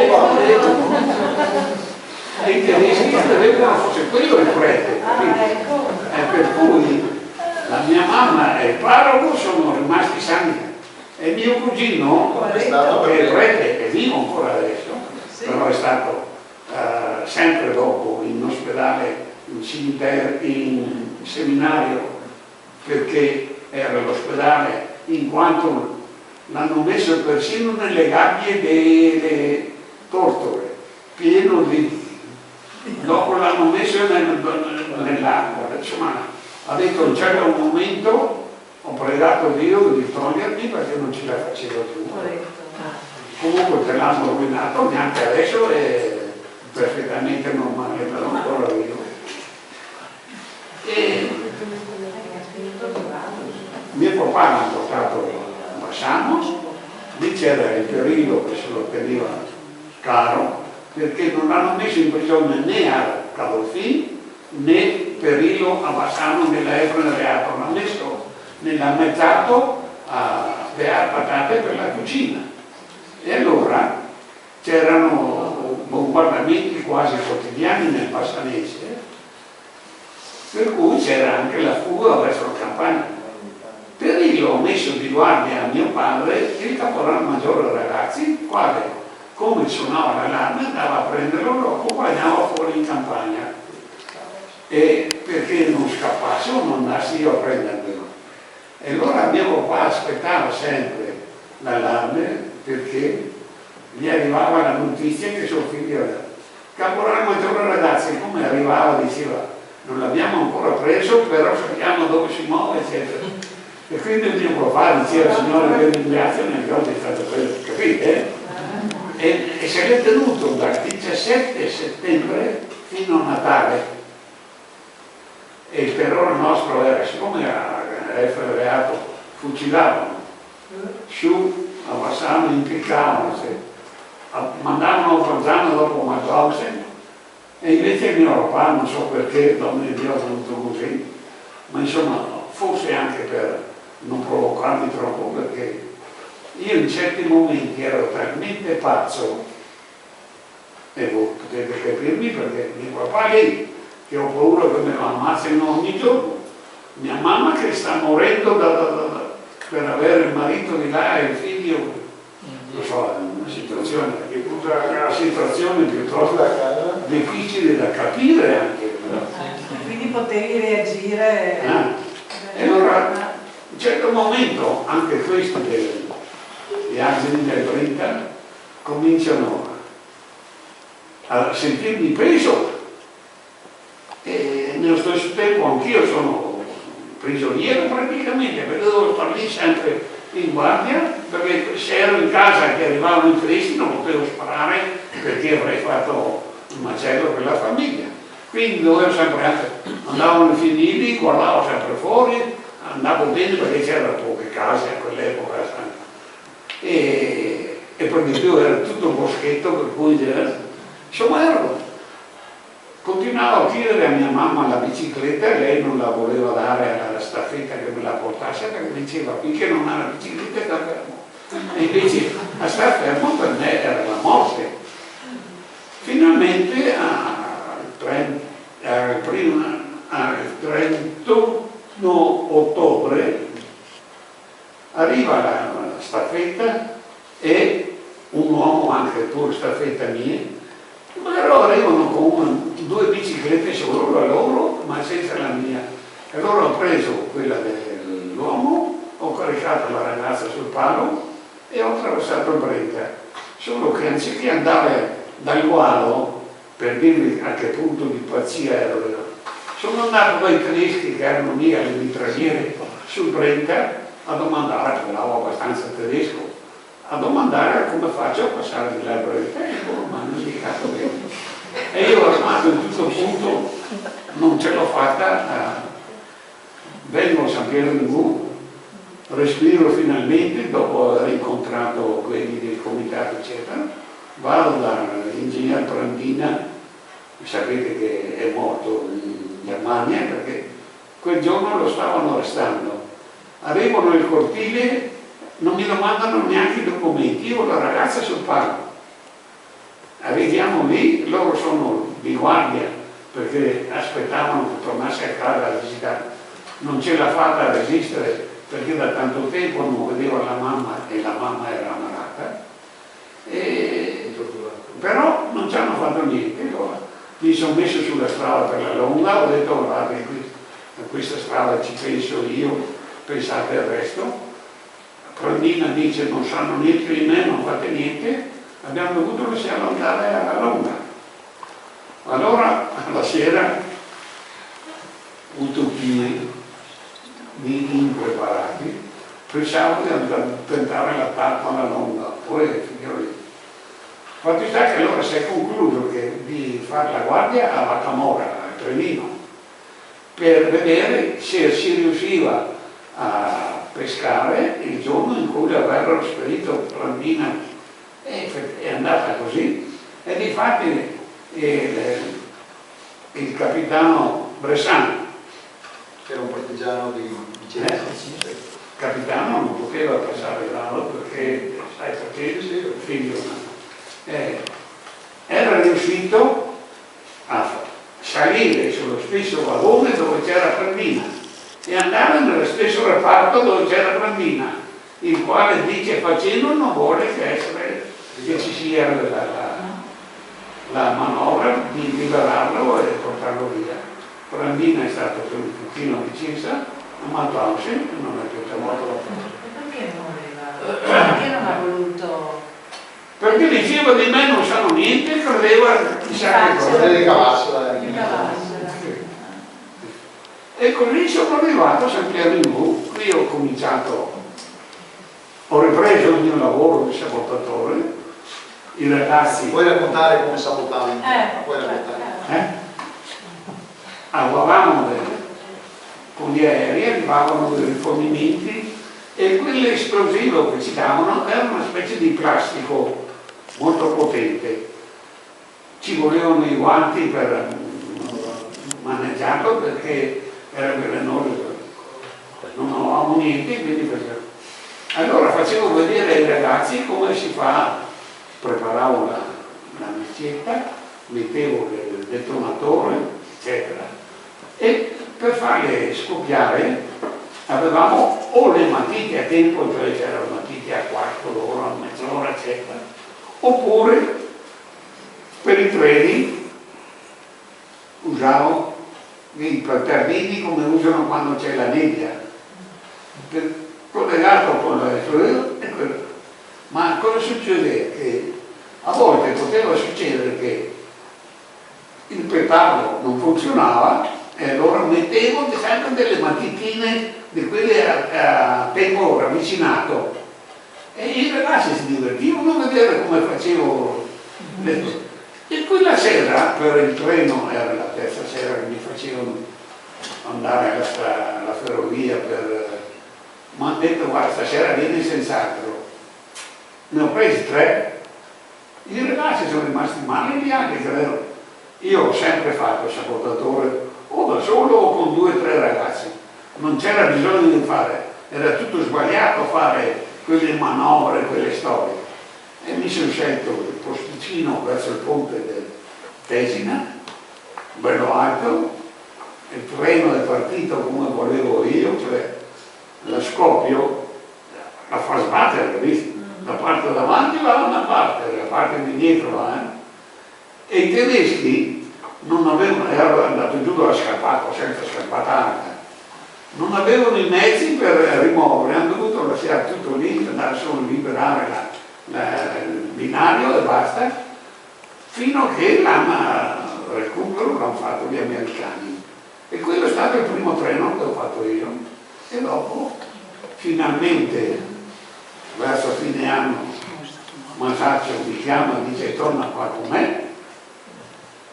e i tedeschi credevano fosse quello il prete, per cui la mia mamma e il parroco sono rimasti sani e mio cugino che è il prete è vivo ancora adesso, però è stato sempre dopo in ospedale, in seminario, perché era l'ospedale in quanto l'hanno messo persino nelle gabbie delle tortore, pieno di... dopo l'hanno messo nell'acqua. Insomma, ha detto a un certo momento ho pregato Dio di togliermi perché non ce la facevo più. Comunque te l'hanno rovinato, neanche adesso è perfettamente normale, però ancora vivo. E mio papà l'ha portato a Bassano, lì c'era il Perillo che se lo teneva caro, perché non l'hanno messo in prigione né a Cadolfin né Perillo a Bassano nella epoca del reato, l'hanno messo nell'ammezzato a beare patate per la cucina. E allora c'erano bombardamenti quasi quotidiani nel Passanese, per cui c'era anche la fuga verso la campagna. Per io ho messo di guardia a mio padre il caporal maggiore ragazzi, quale, come suonava l'allarme, andava a prenderlo, lo accompagnava fuori in campagna. E perché non scappasse o non andassi io a prenderlo. E allora mio papà aspettava sempre l'allarme perché gli arrivava la notizia che suo figlio era. Caporale maggiore ragazzi, come arrivava diceva non l'abbiamo ancora preso, però sappiamo dove si muove, eccetera. E quindi mio papà diceva Signore vi ringrazio, negli oggi è stato preso, capite? E se l'è tenuto dal 17 settembre fino a Natale. E il terrore nostro era, siccome era reato, fucilavano, su, abbassavano, impiccavano, mandavano a Panzano dopo Mauthausen, e invece mio papà, non so perché, donne Dio ha voluto così, ma insomma, forse anche per non provocarmi troppo, perché io in certi momenti ero talmente pazzo, e voi potete capirmi perché mio papà lì, che ho paura che me lo ammazzino ogni giorno, mia mamma che sta morendo per avere il marito di là e il figlio, non so, è una situazione piuttosto difficile da capire anche. Quindi potevi reagire. E allora, in un certo momento, anche questi gli angeli del 30 cominciano a sentirmi peso. E nello stesso tempo anch'io sono prigioniero praticamente, perché dovevo stare lì sempre in guardia, perché se ero in casa che arrivavano i tedeschi non potevo sparare perché avrei fatto un macello per la famiglia. Quindi dovevo sempre, andavo nei finili, guardavo sempre fuori, andavo bene perché c'erano poche case a quell'epoca. E per di più era tutto un boschetto, per cui insomma continuavo a chiedere a mia mamma la bicicletta e lei non la voleva dare alla staffetta che me la portasse perché diceva finché non ha la bicicletta sta fermo. E invece a star fermo per me era la morte. Finalmente al 31 ottobre arriva la staffetta e un uomo, anche pure staffetta mia, però arrivano con due biciclette solo la loro, ma senza la mia. E allora ho preso quella dell'uomo, ho caricato la ragazza sul palo e ho attraversato il Brenta. Solo che anziché andare dal guado, per dirvi a che punto di pazzia ero, sono andato dai tedeschi che erano lì alle mitragliere sul Brenta a domandare, parlavo abbastanza tedesco, a domandare come faccio a passare di là al Brenta e loro mi hanno indicato bene. E io armato in tutto punto non ce l'ho fatta, vengo a San Piero di Mu, respiro finalmente dopo aver incontrato quelli del comitato eccetera, vado dall'ingegner Prandina, sapete che è morto in Germania perché quel giorno lo stavano arrestando, arrivano nel cortile, non mi domandano neanche i documenti, io ho la ragazza sul palo. Arriviamo lì, loro sono di guardia perché aspettavano che tornasse a casa a visitare. Non ce l'ha fatta a resistere perché da tanto tempo non vedeva la mamma e la mamma era ammalata. Però non ci hanno fatto niente. Allora, mi sono messo sulla strada per la Longa, ho detto guardate, a questa strada ci penso io, pensate al resto. Prandina dice non sanno niente di me, non fate niente. Abbiamo dovuto lasciarlo andare alla Longa. Allora, alla sera, utopie di impreparati, pensavo di tentare l'attacco alla Longa. Poi, figlioli, fatto sta che allora si è concluso di fare la guardia a Vacamora, a Trevino, per vedere se si riusciva a pescare il giorno in cui avrebbero spedito Prandina. È andata così e difatti il capitano Bressan, che era un partigiano di Capitano non poteva passare l'anno perché, sai perché, il figlio era riuscito a salire sullo stesso vagone dove c'era Pramina e andare nello stesso reparto dove c'era Pramina, il quale dice Facino non vuole che ci sia la manovra di liberarlo e portarlo via. Pramina è stato per un pochino di Cisa, ma Tausi non è più chiamato. Perché non voleva? Perché non ha voluto? Perché diceva di me non sanno niente, credeva chissà che cosa. Deve cavarsela. E così sono arrivato a San Piero in Bù, qui ho ripreso il mio lavoro di sabotatore, i ragazzi... Puoi raccontare come sabotavi? Puoi raccontare. Avevamo con gli aerei, arrivavano dei rifornimenti e quell'esplosivo che ci davano era una specie di plastico molto potente. Ci volevano i guanti per maneggiarlo perché era velenoso, non avevamo niente, quindi allora facevo vedere ai ragazzi come si fa, preparavo la micetta, mettevo il detonatore, eccetera, e per farle scoppiare avevamo o le matite a tempo, cioè c'erano matite a quarto d'ora, mezz'ora, eccetera, oppure per i treni usavo i pernini come usano quando c'è la nebbia, collegato con ma cosa succede? Che a volte poteva succedere che il petardo non funzionava e allora mettevo sempre delle matitine di quelle a tempo ravvicinato e i ragazzi si divertivano a vedere come facevo e quella sera per il treno, era la terza sera che mi facevano andare alla ferrovia mi hanno detto guarda stasera vieni senz'altro, ne ho presi 3, i ragazzi sono rimasti male bianchi, credo. Io ho sempre fatto sabotatore o da solo o con 2 o 3 ragazzi, non c'era bisogno di fare, era tutto sbagliato fare quelle manovre, quelle storie. E mi sono scelto il posticino verso il ponte del Tesina, bello alto, il treno è partito come volevo io, cioè lo scoppio la fa sbattere, visto? La parte davanti va da una parte, la parte di dietro va, E i tedeschi non avevano, erano andato giù dalla scarpata, senza scarpata, non avevano i mezzi per rimuovere, hanno dovuto lasciare tutto lì, andare solo a liberare il binario e basta, fino a che l'hanno recupero l'hanno fatto gli americani. E quello è stato il primo treno che ho fatto io. E dopo, finalmente, verso fine anno, Masaccio mi chiama e dice torna qua con me.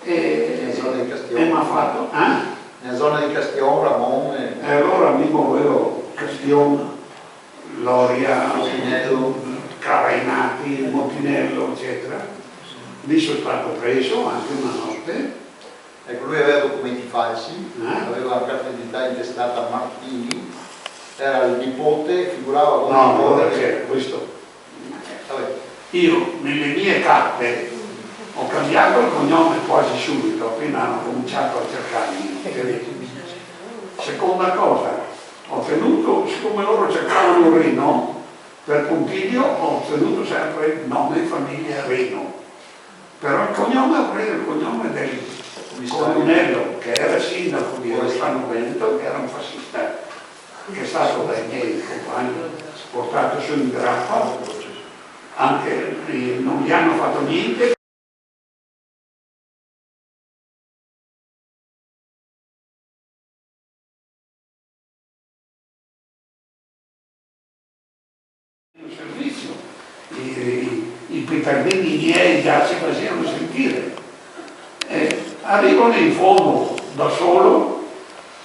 E mi ha fatto, nella zona di Castion, Ramon e allora mi muovevo Castion, Loria, Montinello, Carainati, Montinello, eccetera. Lì sono stato preso anche una notte. Ecco, lui aveva documenti falsi, aveva la carta d'identità intestata a Martini, era il nipote, figurava come No, nipote. non c'era questo. Vabbè. Io nelle mie carte ho cambiato il cognome quasi subito, appena hanno cominciato a cercarmi. Seconda cosa, ho tenuto, siccome loro cercavano Reno, per puntiglio ho tenuto sempre il nome di famiglia Reno. Però il cognome ho preso il cognome del colonnello, che era sindaco di Oristano Veneto, che era un fascista, che è stato dai miei compagni portato su in grappa, anche non gli hanno fatto niente. Servizio, i petardini miei già si facevano sentire. Arrivano in fondo da solo,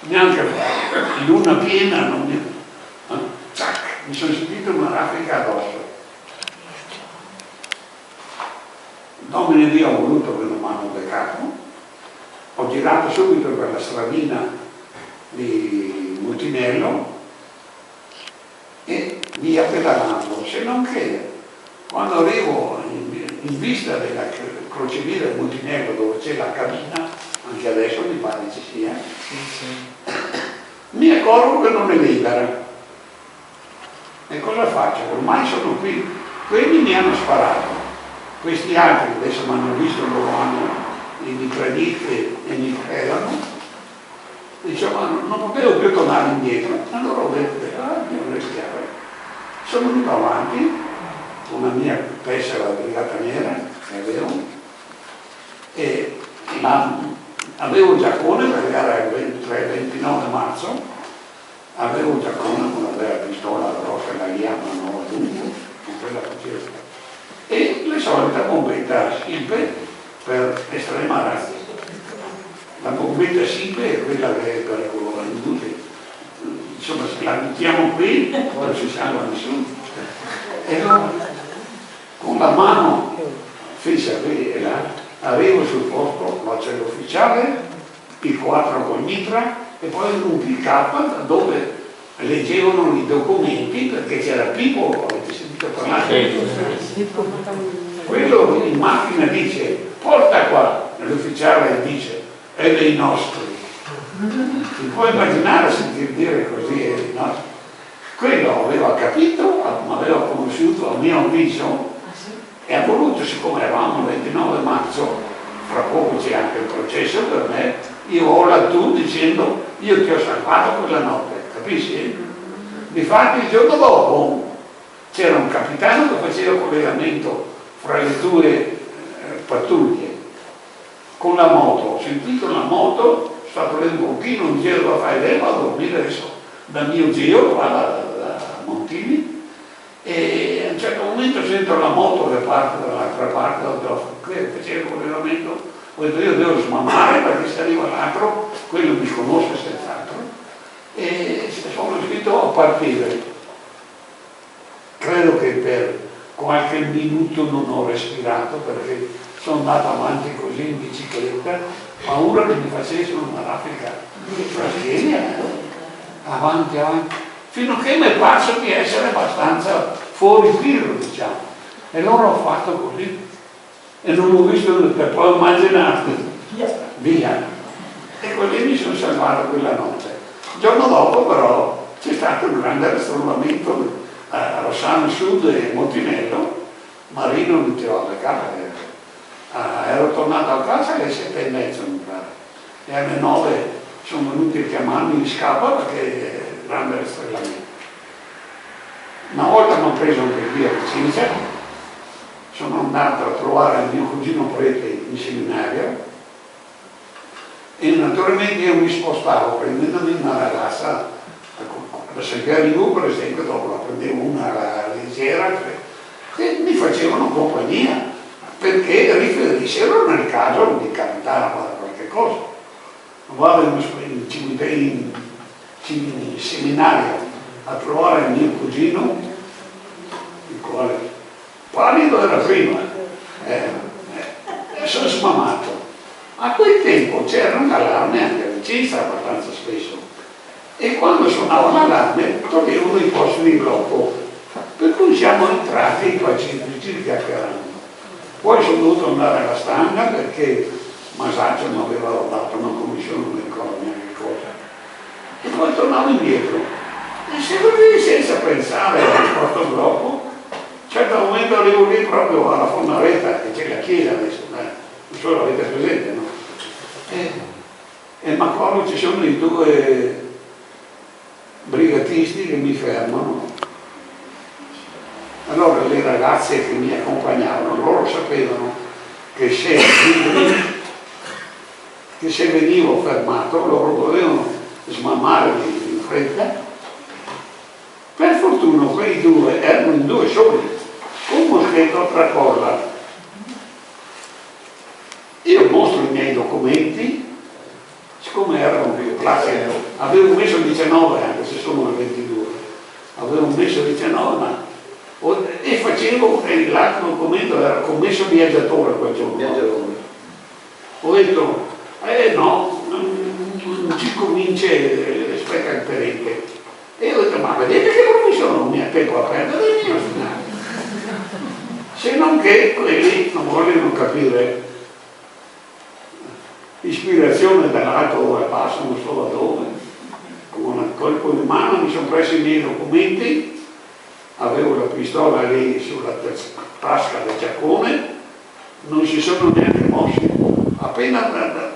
neanche in luna piena, non mi sono sentito una raffica addosso. Domine Dio ha voluto che non mi hanno beccato, ho girato subito per la stradina di Montinello via pedalando, se non che quando arrivo in vista della crocevia del Montenegro dove c'è la cabina, anche adesso mi pare ci sia, mi accorgo che non è libera. E cosa faccio? Ormai sono qui, quelli mi hanno sparato, questi altri adesso mi hanno visto, loro hanno i mitragliette e mi credono, insomma non potevo più tornare indietro, allora ho detto, devo rischiare. Sono venuto avanti, una mia tessera brigata nera che avevo, e avevo il giaccone perché era il 29 marzo, avevo il giaccone con la bella pistola rossa, la chiamano dunque, con quella facevo. E le solite bombetta SIPE per estrema razza. La bombetta SIPE è quella che è pericolosa in tutti. Insomma, se la buttiamo qui, non si salva nessuno. E allora, con la mano fissa qui e là, arrivo sul posto, faccio l'ufficiale, il 4 con mitra, e poi un pick-up dove leggevano i documenti perché c'era Pippo, avete sentito parlare? Quello in macchina dice porta qua, e l'ufficiale dice è dei nostri. Si può immaginare sentir dire così è dei nostri. Quello aveva capito, mi aveva conosciuto a mio avviso e ha voluto, siccome eravamo il 29 marzo, fra poco c'è anche il processo per me, io ho laddù dicendo io ti ho salvato quella notte, capisci? Difatti il giorno dopo c'era un capitano che faceva collegamento fra le due pattuglie con la moto, ho sentito la moto, sono stato lì un pochino, un giro da fare lei, vado a dormire adesso da mio zio, qua da Montini, e a un certo momento sento la moto che parte dall'altra parte, che faceva il collegamento, ho detto io devo smamare perché se arriva l'altro, quello mi conosce senz'altro, e sono riuscito a partire. Credo che per qualche minuto non ho respirato perché sono andato avanti così in bicicletta, paura che mi facessero una raffica sulla schiena, avanti, fino a che mi è parso di essere abbastanza fuori tiro, diciamo. E allora ho fatto così e non l'ho visto per poi immaginate, via. E così mi sono salvato quella notte. Il giorno dopo però c'è stato un grande restauramento a Rossano Sud e Montinello, Marino mi tirò da casa. Ero tornato a casa alle 7:30 mi pare e alle 9 sono venuti a chiamarmi in scappa perché grande rastrellamento. Una volta mi hanno preso anche via a Cinzia, sono andato a trovare il mio cugino prete in seminario e naturalmente io mi spostavo prendendomi una ragazza da Santiago per esempio, dopo la prendevo una leggera e mi facevano compagnia perché riflettessero nel caso di capitare qualche cosa. Vado in seminario a trovare il mio cugino, il quale pallido era prima, e sono smamato. A quel tempo c'era un allarme anche a Vicenza abbastanza spesso e quando suonava l'allarme toglievano i posti di blocco, per cui siamo entrati qua circa chiacchierando. Poi sono dovuto andare alla stanga perché Masaccio mi aveva dato una commissione, non mi ricordo neanche cosa. E poi tornavo indietro. E se lì senza pensare al quarto blocco, a un certo momento arrivo lì proprio alla Fonnareta, che c'è la chiesa adesso, non so, l'avete presente, no? E ma quando ci sono i due brigatisti che mi fermano. Allora le ragazze che mi accompagnavano, loro sapevano che se venivo fermato loro dovevano smamarmi in fretta. Per fortuna quei due erano in due soli, con moschetto a tracolla. Io mostro i miei documenti, siccome erano più placido, avevo messo 19 anche se sono 22, avevo messo 19 e facevo, l'altro documento era commesso viaggiatore quel giorno. Ho detto, no, non ci convince, specca il perente. E ho detto, ma vedete che professione mi ha tempo a perdere, immaginate. Se non che quelli non vogliono capire ispirazione dall'alto dove passa, non so da dove. Con un colpo di mano mi sono preso i miei documenti, avevo la pistola lì sulla tasca del giaccone, non si sono neanche mossi. Appena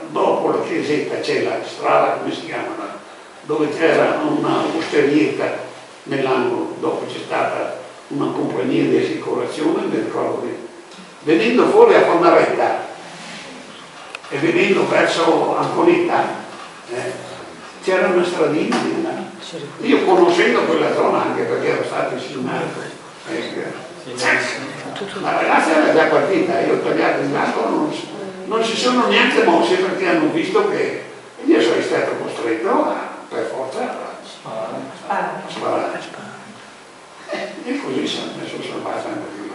dopo la chiesetta c'è la strada, come si chiama, dove c'era una osterietta nell'angolo, dopo c'è stata una compagnia di assicurazione, mi ricordo che venendo fuori a Fondaretta e venendo verso Anconita c'era una stradina lì, io conoscendo quella zona anche perché ero stato insiemato, la ragazza era già partita, io ho tagliato il gatto, non si sono neanche mossi perché hanno visto che io sono stato costretto per forza a sparare. E così sono messo salvato anche più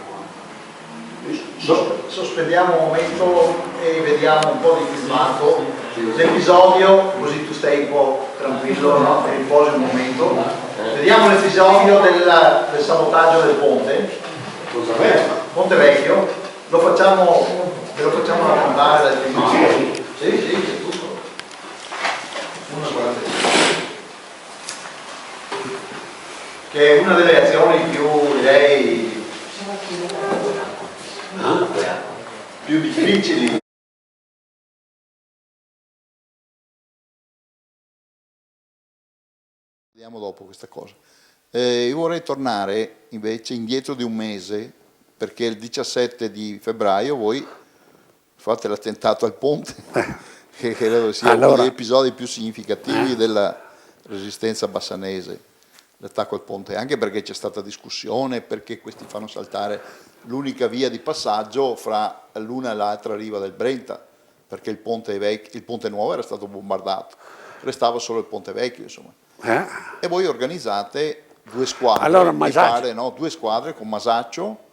Sospendiamo un momento e vediamo un po' di filmato l'episodio, così tu stai un po' tranquillo, no? Ti riposi un momento. Vediamo l'episodio del sabotaggio del ponte. Ponte Vecchio. Ve lo facciamo raccontare dal filmato. Sì, è tutto. 1,45. Che è una delle azioni più, direi, più difficili. Vediamo dopo questa cosa. Io vorrei tornare invece indietro di un mese, perché il 17 di febbraio voi fate l'attentato al ponte, che credo sia uno degli episodi più significativi della resistenza bassanese, l'attacco al ponte, anche perché c'è stata discussione, perché questi fanno saltare l'unica via di passaggio fra l'una e l'altra riva del Brenta, perché il ponte nuovo era stato bombardato, restava solo il ponte vecchio, insomma. E voi organizzate due squadre, allora, mi pare, no? Due squadre con Masaccio.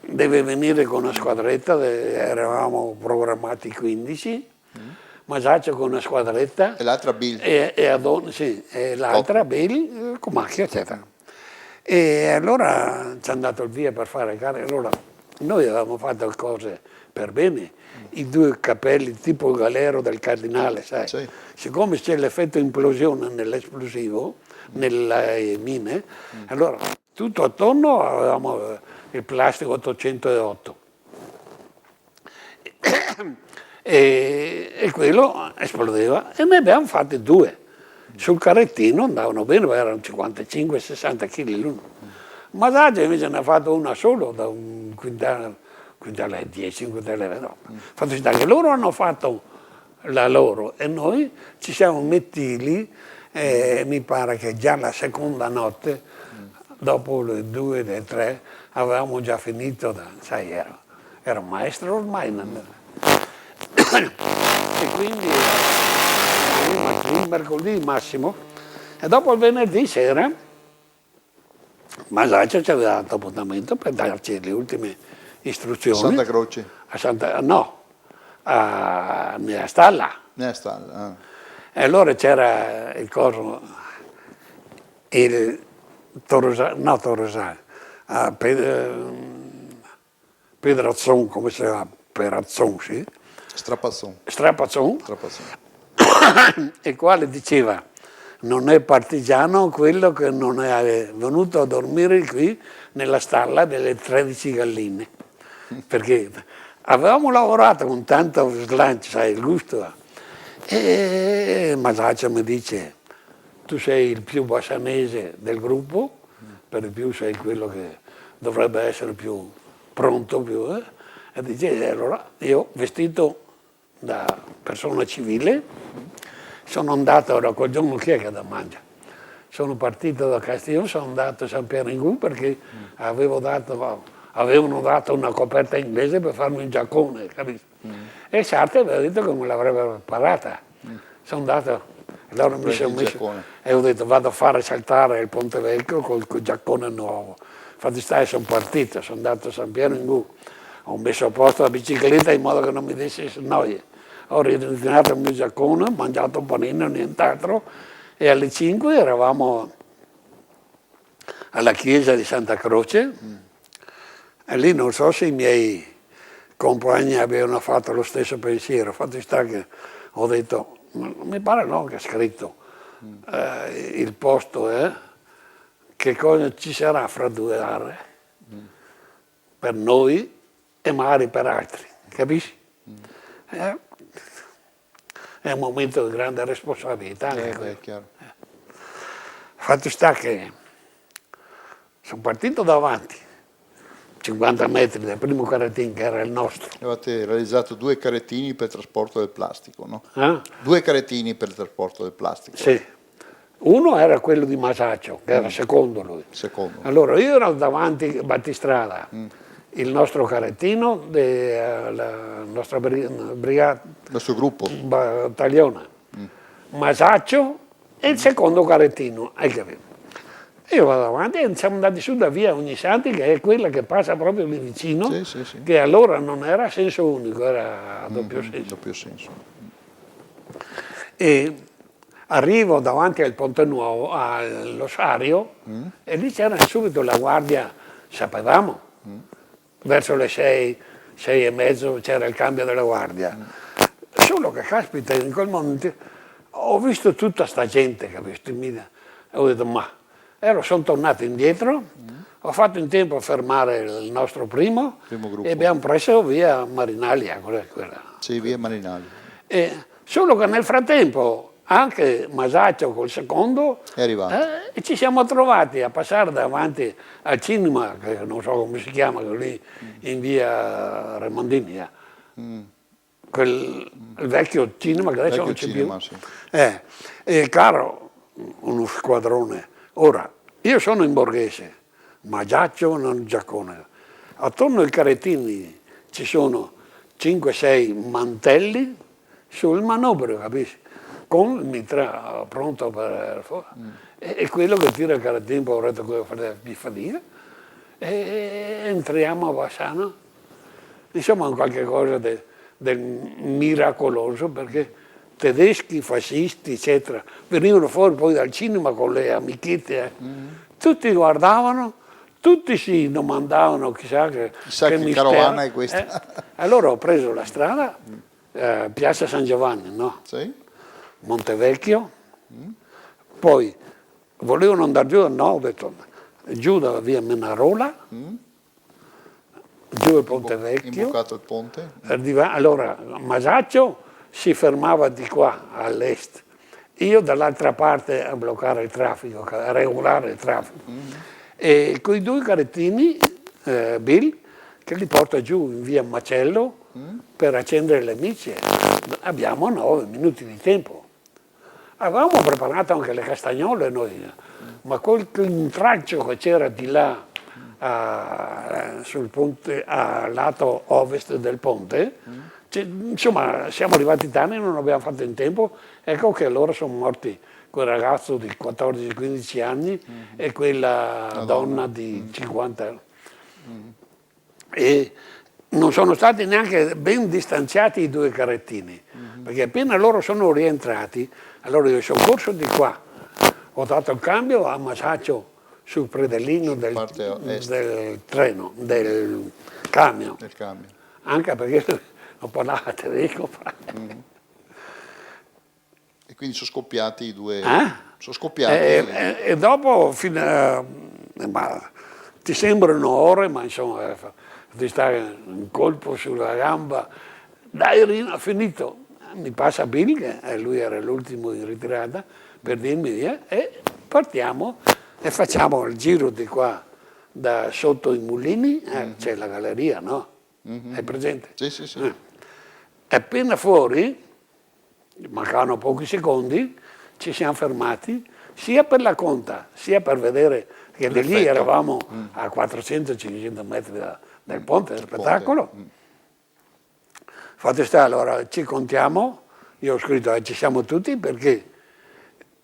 Deve venire con una squadretta, eravamo programmati 15, Masaccio con una squadretta E l'altra Bill. E l'altra Bill con macchia, eccetera. E allora ci hanno dato il via per fare gare. Allora noi avevamo fatto le cose per bene, i due cappelli tipo il galero del cardinale, sai? Sì. Siccome c'è l'effetto implosione nell'esplosivo, nelle mine, allora tutto attorno avevamo il plastico 808 e quello esplodeva e ne abbiamo fatti due. Sul carrettino andavano bene, erano 55-60 kg l'uno. Masaccio invece ne ha fatto una solo da un quintale 10, un quintale 20. Fatto sta che loro hanno fatto la loro e noi ci siamo messi lì mi pare che già la seconda notte, dopo le 2, le 3, avevamo già finito, sai, ero maestro ormai. E quindi il mercoledì massimo e dopo il venerdì sera Masaccio ci aveva dato appuntamento per darci le ultime istruzioni. Santa Croce? Nella stalla. Nella stalla, E allora c'era il coso, il Torosano, Pedrazzon, come si chiama? Perazzon, sì? Strapazzon, il quale diceva non è partigiano quello che non è venuto a dormire qui nella stalla delle 13 galline, perché avevamo lavorato con tanto slancio, sai, il gusto. E Masaccio mi dice, tu sei il più bassanese del gruppo, per di più sei quello che dovrebbe essere più pronto, e dice, allora io vestito da persona civile sono andato, ora quel giorno chi è che da mangia? Sono partito da Castiglione, sono andato a San Piero in Gu perché avevano dato una coperta inglese per farmi un giaccone, capito? E Sartre aveva detto che me l'avrebbe preparata. Sono andato, allora mi sono messo e ho detto vado a fare saltare il Ponte Vecchio col giaccone nuovo. Infatti sono partito, sono andato a San Piero in Gu, ho messo a posto la bicicletta in modo che non mi desse noie. Ho ritirato il mio giaccone, ho mangiato un panino, nient'altro, e alle 5 eravamo alla chiesa di Santa Croce, e lì non so se i miei compagni avevano fatto lo stesso pensiero. Fatto sta che ho detto, mi pare no, che ha scritto il posto è che cosa ci sarà fra 2 aree per noi e magari per altri, capisci? È un momento di grande responsabilità anche quello. È chiaro. Fatto sta che sono partito davanti, 50 metri dal primo carrettin che era il nostro. Avete realizzato 2 carrettini per trasporto del plastico, no? Eh? 2 carrettini per il trasporto del plastico. Sì. Uno era quello di Masaccio, che era secondo lui. Secondo. Allora io ero davanti battistrada, il nostro carrettino, la nostra brigata, Il suo gruppo. battaglione, Masaccio e il secondo carrettino, hai capito? Io vado avanti e siamo andati su da via Ognissanti, che è quella che passa proprio lì vicino, Sì, sì, sì. che allora non era a senso unico, era a doppio senso. Doppio senso. E arrivo davanti al Ponte Nuovo, all'Ossario, e lì c'era subito la guardia, sapevamo, verso le 6, 6 e mezzo c'era il cambio della guardia. Solo che caspita, in quel momento ho visto tutta sta gente, capisci? E ho detto, ma sono tornato indietro, ho fatto in tempo a fermare il nostro primo Primo e abbiamo preso via Marinalia. Quella. Sì, via Marinali. Solo che nel frattempo anche Masaccio col secondo È arrivato. e ci siamo trovati a passare davanti al cinema, che non so come si chiama, lì in via Remondini. Il vecchio cinema che adesso Vecchio non c'è cinema, più. sì. Caro, uno squadrone. Ora, io sono in borghese, Masaccio non Giaccone. Attorno ai carrettini ci sono 5-6 mantelli sul manubrio, capisci? Con il mitra pronto per e quello che tira il carrettino, poveretto, quello che fa di fatica, e entriamo a Bassano. Insomma, un qualche cosa del miracoloso, perché tedeschi, fascisti, eccetera, venivano fuori poi dal cinema con le amichette, tutti guardavano, tutti si domandavano chissà che mistero. carovana è questa. Allora ho preso la strada, Piazza San Giovanni, no? Sì? Montevecchio, poi volevano andare giù, no, ho detto giù da via Menarola, giù il Ponte Vecchio. Imboccato il ponte. Allora Masaccio si fermava di qua all'est, io dall'altra parte a bloccare il traffico, a regolare il traffico. E con i 2 carrettini, Bill, che li porta giù in via Macello per accendere le micie. Abbiamo 9 minuti di tempo. Avevamo preparato anche le castagnole noi, ma quel intralcio che c'era di là sul ponte, al lato ovest del ponte, insomma siamo arrivati tardi, non abbiamo fatto in tempo, ecco che allora sono morti quel ragazzo di 14-15 anni e quella donna di 50. E non sono stati neanche ben distanziati i 2 carrettini, perché appena loro sono rientrati, allora io sono corso di qua, ho dato il cambio a Masaccio sul predellino del treno, del camion. Del camion. Anche perché non parlava tedesco. E quindi sono scoppiati i 2. Sono scoppiati. E dopo ma ti sembrano ore, ma insomma ti sta un colpo sulla gamba, dai Rino, ha finito. Mi passa Bill, che lui era l'ultimo in ritirata, per dirmi via, e partiamo e facciamo il giro di qua, da sotto i mulini, c'è la galleria, no? Hai presente? Sì, sì, sì. Appena fuori, mancavano pochi secondi, ci siamo fermati, sia per la conta, sia per vedere che di lì eravamo a 400-500 metri dal ponte del spettacolo. Fatto sta, allora ci contiamo, io ho scritto ci siamo tutti perché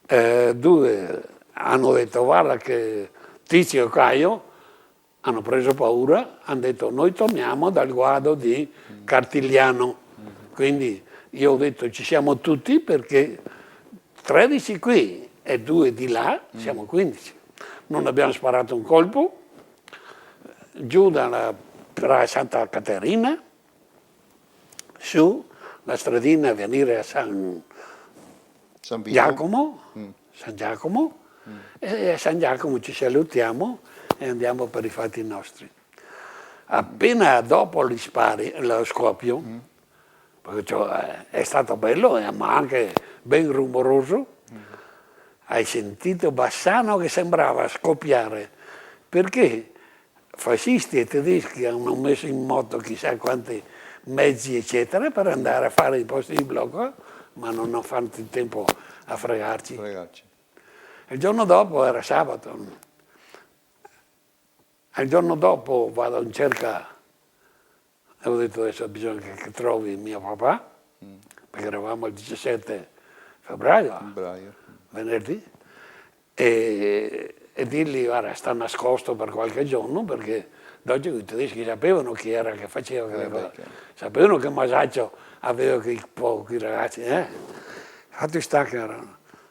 2 hanno detto guarda che Tizio e Caio hanno preso paura, hanno detto noi torniamo dal guado di Cartigliano, quindi io ho detto ci siamo tutti perché 13 qui e 2 di là siamo 15. non abbiamo sparato un colpo, giù tra Santa Caterina, su la stradina a venire a San Vito. Giacomo, e a San Giacomo ci salutiamo e andiamo per i fatti nostri. Appena dopo gli spari, lo scoppio, perché è stato bello ma anche ben rumoroso, hai sentito Bassano che sembrava scoppiare, perché fascisti e tedeschi hanno messo in moto chissà quanti mezzi eccetera per andare a fare i posti di blocco, ma non hanno fatto il tempo a fregarci. Il giorno dopo era sabato. Il giorno dopo vado in cerca, e ho detto adesso bisogna che trovi mio papà, perché eravamo il 17 febbraio, venerdì, e dirgli guarda sta nascosto per qualche giorno, perché dopo i tedeschi sapevano chi era che faceva quelle cose, sapevano che Masaccio aveva quei pochi ragazzi, Infatti sta che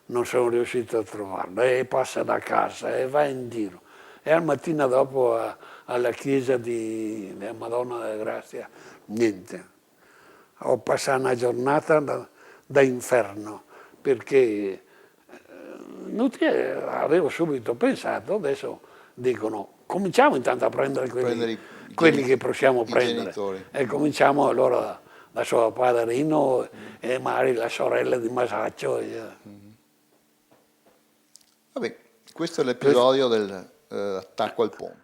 non sono riuscito a trovarlo, e passa da casa e va in giro. E al mattino dopo alla chiesa di Madonna della Grazia, niente. Ho passato una giornata da inferno, perché avevo subito pensato, adesso dicono, cominciamo intanto a prendere quelli che possiamo prendere. Genitori. E cominciamo allora da suo padrino e magari la sorella di Masaccio. Vabbè, questo è l'episodio dell'attacco al ponte.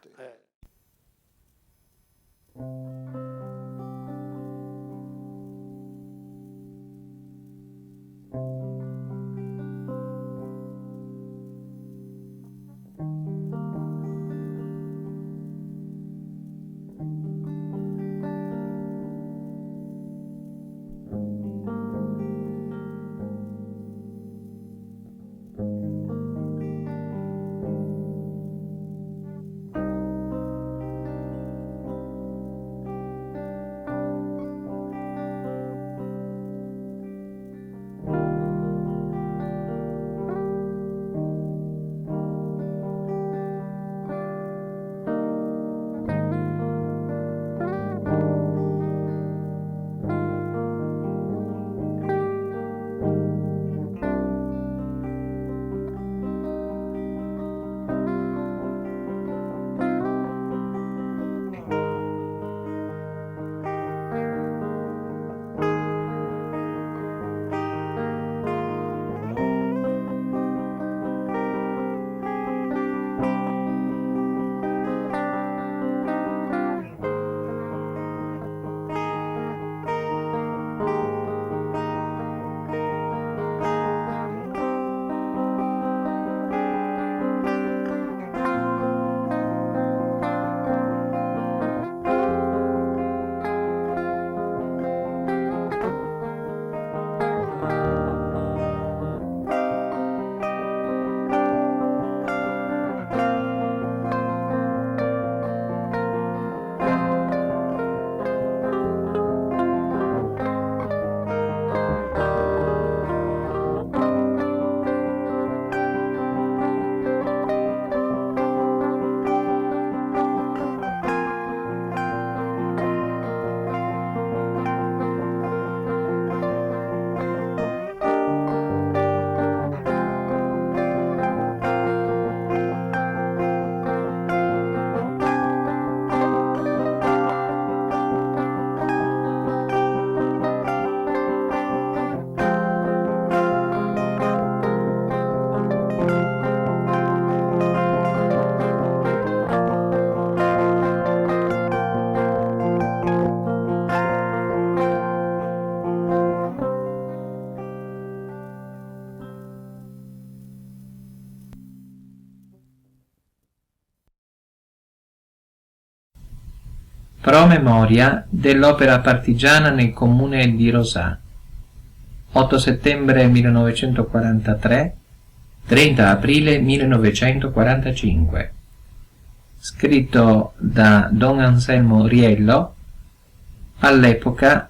Promemoria dell'opera partigiana nel comune di Rosà, 8 settembre 1943, 30 aprile 1945, scritto da Don Anselmo Riello, all'epoca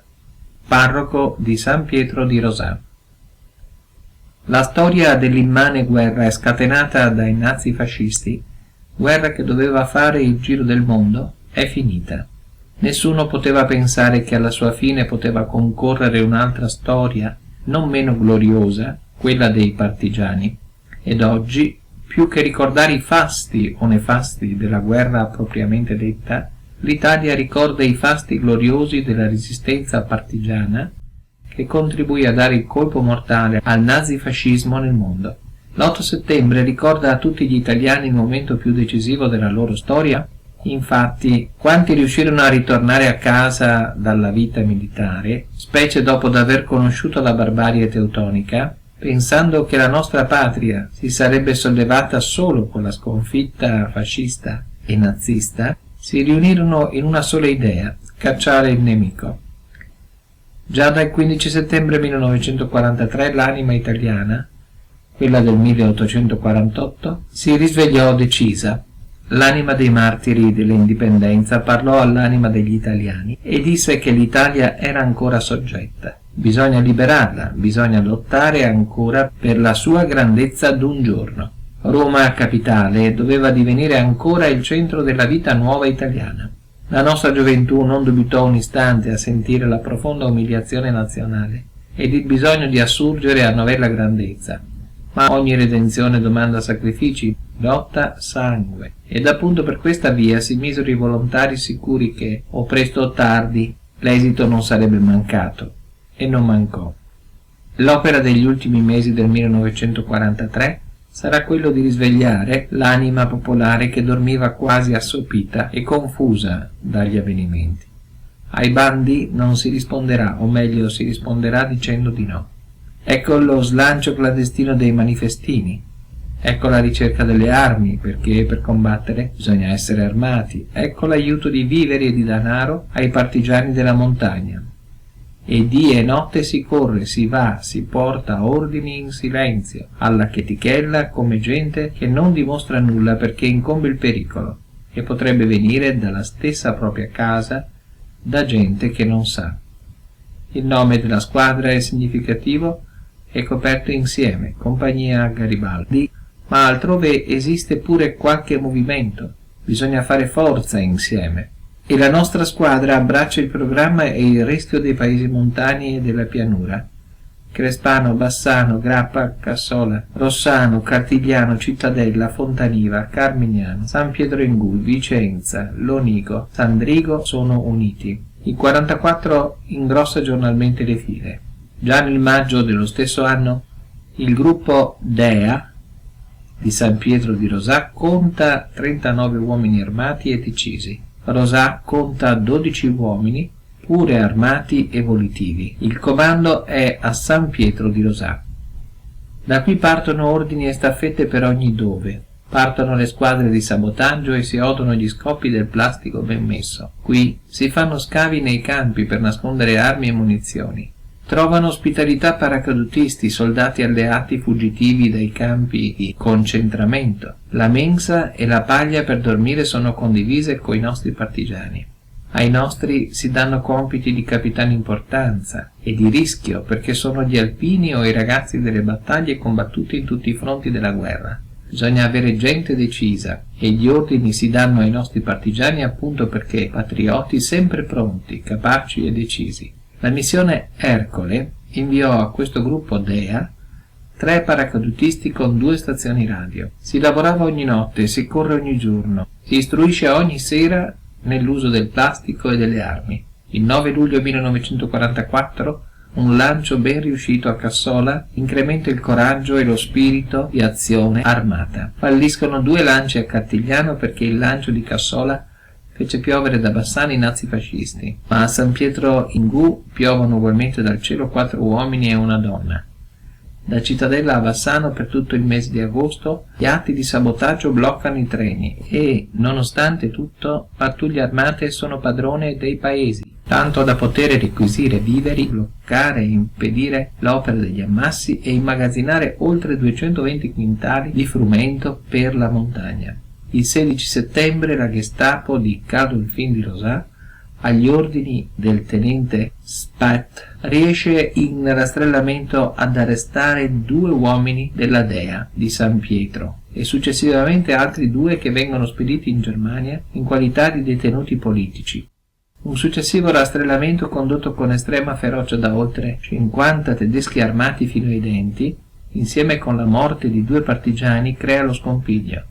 parroco di San Pietro di Rosà. La storia dell'immane guerra è scatenata dai nazifascisti, guerra che doveva fare il giro del mondo, è finita. Nessuno poteva pensare che alla sua fine poteva concorrere un'altra storia, non meno gloriosa, quella dei partigiani. Ed oggi, più che ricordare i fasti o nefasti della guerra propriamente detta, l'Italia ricorda i fasti gloriosi della resistenza partigiana che contribuì a dare il colpo mortale al nazifascismo nel mondo. L'8 settembre ricorda a tutti gli italiani il momento più decisivo della loro storia. Infatti, quanti riuscirono a ritornare a casa dalla vita militare, specie dopo aver conosciuto la barbarie teutonica, pensando che la nostra patria si sarebbe sollevata solo con la sconfitta fascista e nazista, si riunirono in una sola idea: cacciare il nemico. Già dal 15 settembre 1943 l'anima italiana, quella del 1848, si risvegliò decisa. L'anima dei martiri dell'indipendenza parlò all'anima degli italiani e disse che l'Italia era ancora soggetta. Bisogna liberarla, bisogna lottare ancora per la sua grandezza d'un giorno. Roma capitale doveva divenire ancora il centro della vita nuova italiana. La nostra gioventù non dubitò un istante a sentire la profonda umiliazione nazionale ed il bisogno di assurgere a novella grandezza. Ma ogni redenzione domanda sacrifici, lotta, sangue, ed appunto per questa via si misero i volontari sicuri che, o presto o tardi, l'esito non sarebbe mancato, e non mancò. L'opera degli ultimi mesi del 1943 sarà quello di risvegliare l'anima popolare che dormiva quasi assopita e confusa dagli avvenimenti. Ai bandi non si risponderà, o meglio si risponderà dicendo di no. Ecco lo slancio clandestino dei manifestini, ecco la ricerca delle armi, perché per combattere bisogna essere armati, ecco l'aiuto di viveri e di denaro ai partigiani della montagna. E dì e notte si corre, si va, si porta ordini in silenzio, alla chetichella come gente che non dimostra nulla perché incombe il pericolo, che potrebbe venire dalla stessa propria casa, da gente che non sa. Il nome della squadra è significativo e coperto insieme, Compagnia Garibaldi, ma altrove esiste pure qualche movimento, bisogna fare forza insieme. E la nostra squadra abbraccia il programma e il rischio dei paesi montani e della pianura. Crespano, Bassano, Grappa, Cassola, Rossano, Cartigliano, Cittadella, Fontaniva, Carmignano, San Pietro in Gul, Vicenza, Lonigo, Sandrigo sono uniti. Il 44 ingrossa giornalmente le file. Già nel maggio dello stesso anno il gruppo Dea di San Pietro di Rosà conta 39 uomini armati e decisi. Rosà conta 12 uomini, pure armati e volitivi. Il comando è a San Pietro di Rosà. Da qui partono ordini e staffette per ogni dove. Partono le squadre di sabotaggio e si odono gli scoppi del plastico ben messo. Qui si fanno scavi nei campi per nascondere armi e munizioni. Trovano ospitalità paracadutisti, soldati alleati fuggitivi dai campi di concentramento. La mensa e la paglia per dormire sono condivise coi nostri partigiani. Ai nostri si danno compiti di capitale importanza e di rischio perché sono gli alpini o i ragazzi delle battaglie combattute in tutti i fronti della guerra. Bisogna avere gente decisa e gli ordini si danno ai nostri partigiani appunto perché patrioti sempre pronti, capaci e decisi. La missione Ercole inviò a questo gruppo Dea 3 paracadutisti con 2 stazioni radio. Si lavorava ogni notte, si corre ogni giorno, si istruisce ogni sera nell'uso del plastico e delle armi. Il 9 luglio 1944 un lancio ben riuscito a Cassola incrementa il coraggio e lo spirito di azione armata. Falliscono 2 lanci a Cartigliano perché il lancio di Cassola fece piovere da Bassano i nazifascisti, ma a San Pietro in Gu piovono ugualmente dal cielo 4 uomini e una donna. Da Cittadella a Bassano per tutto il mese di agosto gli atti di sabotaggio bloccano i treni e, nonostante tutto, pattuglie armate sono padrone dei paesi, tanto da poter requisire viveri, bloccare e impedire l'opera degli ammassi e immagazzinare oltre 220 quintali di frumento per la montagna. Il 16 settembre la Gestapo di Cadolfin di Rosà agli ordini del tenente Spat, riesce in rastrellamento ad arrestare 2 uomini della Dea di San Pietro e successivamente altri 2 che vengono spediti in Germania in qualità di detenuti politici. Un successivo rastrellamento condotto con estrema ferocia da oltre 50 tedeschi armati fino ai denti, insieme con la morte di 2 partigiani, crea lo scompiglio.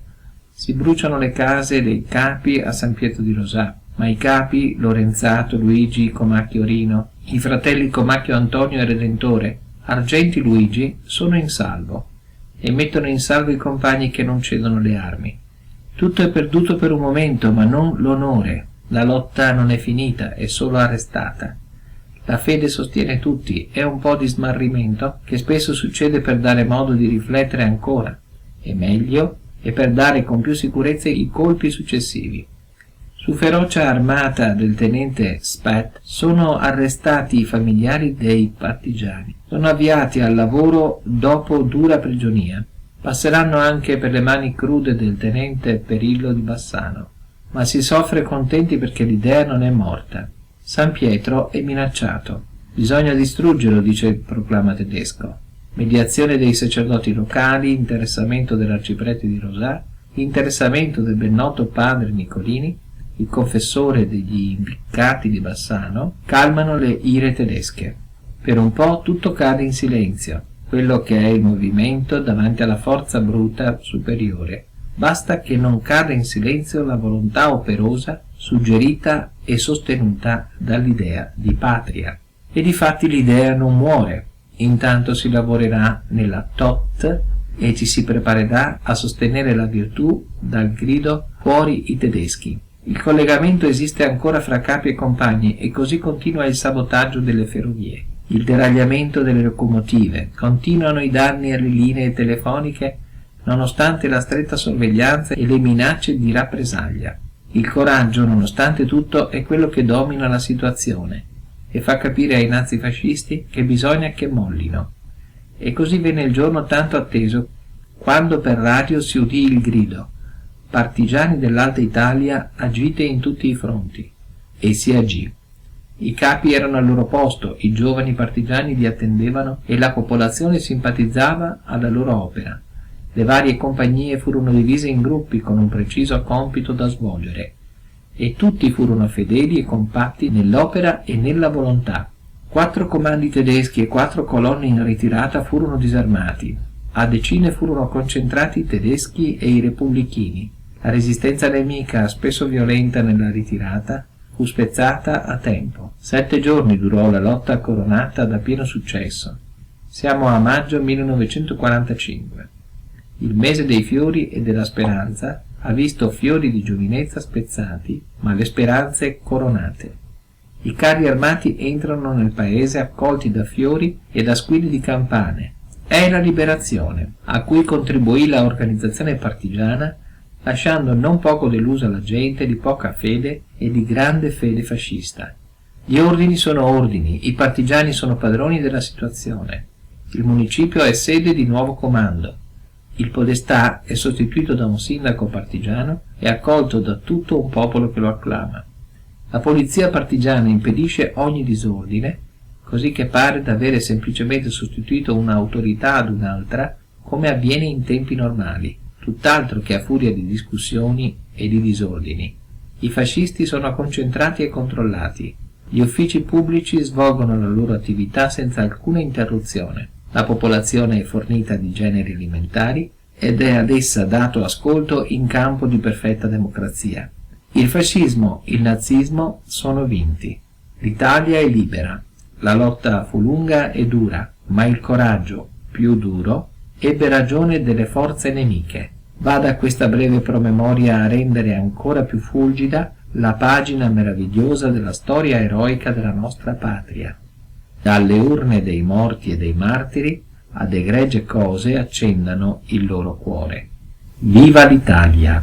Si bruciano le case dei capi a San Pietro di Rosà, ma i capi Lorenzato, Luigi, Comacchio Rino, i fratelli Comacchio Antonio e Redentore, Argenti Luigi, sono in salvo e mettono in salvo i compagni che non cedono le armi. Tutto è perduto per un momento, ma non l'onore. La lotta non è finita, è solo arrestata. La fede sostiene tutti, è un po' di smarrimento che spesso succede per dare modo di riflettere ancora, e meglio, e per dare con più sicurezza i colpi successivi. Su ferocia armata del tenente Spat sono arrestati i familiari dei partigiani. Sono avviati al lavoro dopo dura prigionia. Passeranno anche per le mani crude del tenente Perillo di Bassano, ma si soffre contenti perché l'idea non è morta. San Pietro è minacciato. Bisogna distruggerlo, dice il proclama tedesco. Mediazione dei sacerdoti locali, interessamento dell'arciprete di Rosà, interessamento del ben noto padre Nicolini, il confessore degli impiccati di Bassano, calmano le ire tedesche. Per un po' tutto cade in silenzio, quello che è il movimento davanti alla forza bruta superiore. Basta che non cada in silenzio la volontà operosa, suggerita e sostenuta dall'idea di patria. E difatti l'idea non muore. Intanto si lavorerà nella TOT e ci si preparerà a sostenere la virtù dal grido «Fuori i tedeschi». Il collegamento esiste ancora fra capi e compagni e così continua il sabotaggio delle ferrovie, il deragliamento delle locomotive, continuano i danni alle linee telefoniche nonostante la stretta sorveglianza e le minacce di rappresaglia. Il coraggio, nonostante tutto, è quello che domina la situazione e fa capire ai nazifascisti che bisogna che mollino. E così venne il giorno tanto atteso, quando per radio si udì il grido: «Partigiani dell'Alta Italia, agite in tutti i fronti». E si agì. I capi erano al loro posto, i giovani partigiani li attendevano e la popolazione simpatizzava alla loro opera. Le varie compagnie furono divise in gruppi con un preciso compito da svolgere, e tutti furono fedeli e compatti nell'opera e nella volontà. 4 comandi tedeschi e 4 colonne in ritirata furono disarmati. A decine furono concentrati i tedeschi e i repubblichini. La resistenza nemica, spesso violenta nella ritirata, fu spezzata a tempo. 7 giorni durò la lotta coronata da pieno successo. Siamo a maggio 1945. Il mese dei fiori e della speranza ha visto fiori di giovinezza spezzati, ma le speranze coronate. I carri armati entrano nel paese accolti da fiori e da squilli di campane. È la liberazione, a cui contribuì l'organizzazione partigiana, lasciando non poco delusa la gente di poca fede e di grande fede fascista. Gli ordini sono ordini, i partigiani sono padroni della situazione. Il municipio è sede di nuovo comando. Il podestà è sostituito da un sindaco partigiano e accolto da tutto un popolo che lo acclama. La polizia partigiana impedisce ogni disordine, così che pare d'avere semplicemente sostituito un'autorità ad un'altra, come avviene in tempi normali, tutt'altro che a furia di discussioni e di disordini. I fascisti sono concentrati e controllati. Gli uffici pubblici svolgono la loro attività senza alcuna interruzione. La popolazione è fornita di generi alimentari ed è ad essa dato ascolto in campo di perfetta democrazia. Il fascismo, il nazismo sono vinti. L'Italia è libera. La lotta fu lunga e dura, ma il coraggio, più duro, ebbe ragione delle forze nemiche. Vada questa breve promemoria a rendere ancora più fulgida la pagina meravigliosa della storia eroica della nostra patria. Dalle urne dei morti e dei martiri ad egregie cose accendano il loro cuore. Viva l'Italia!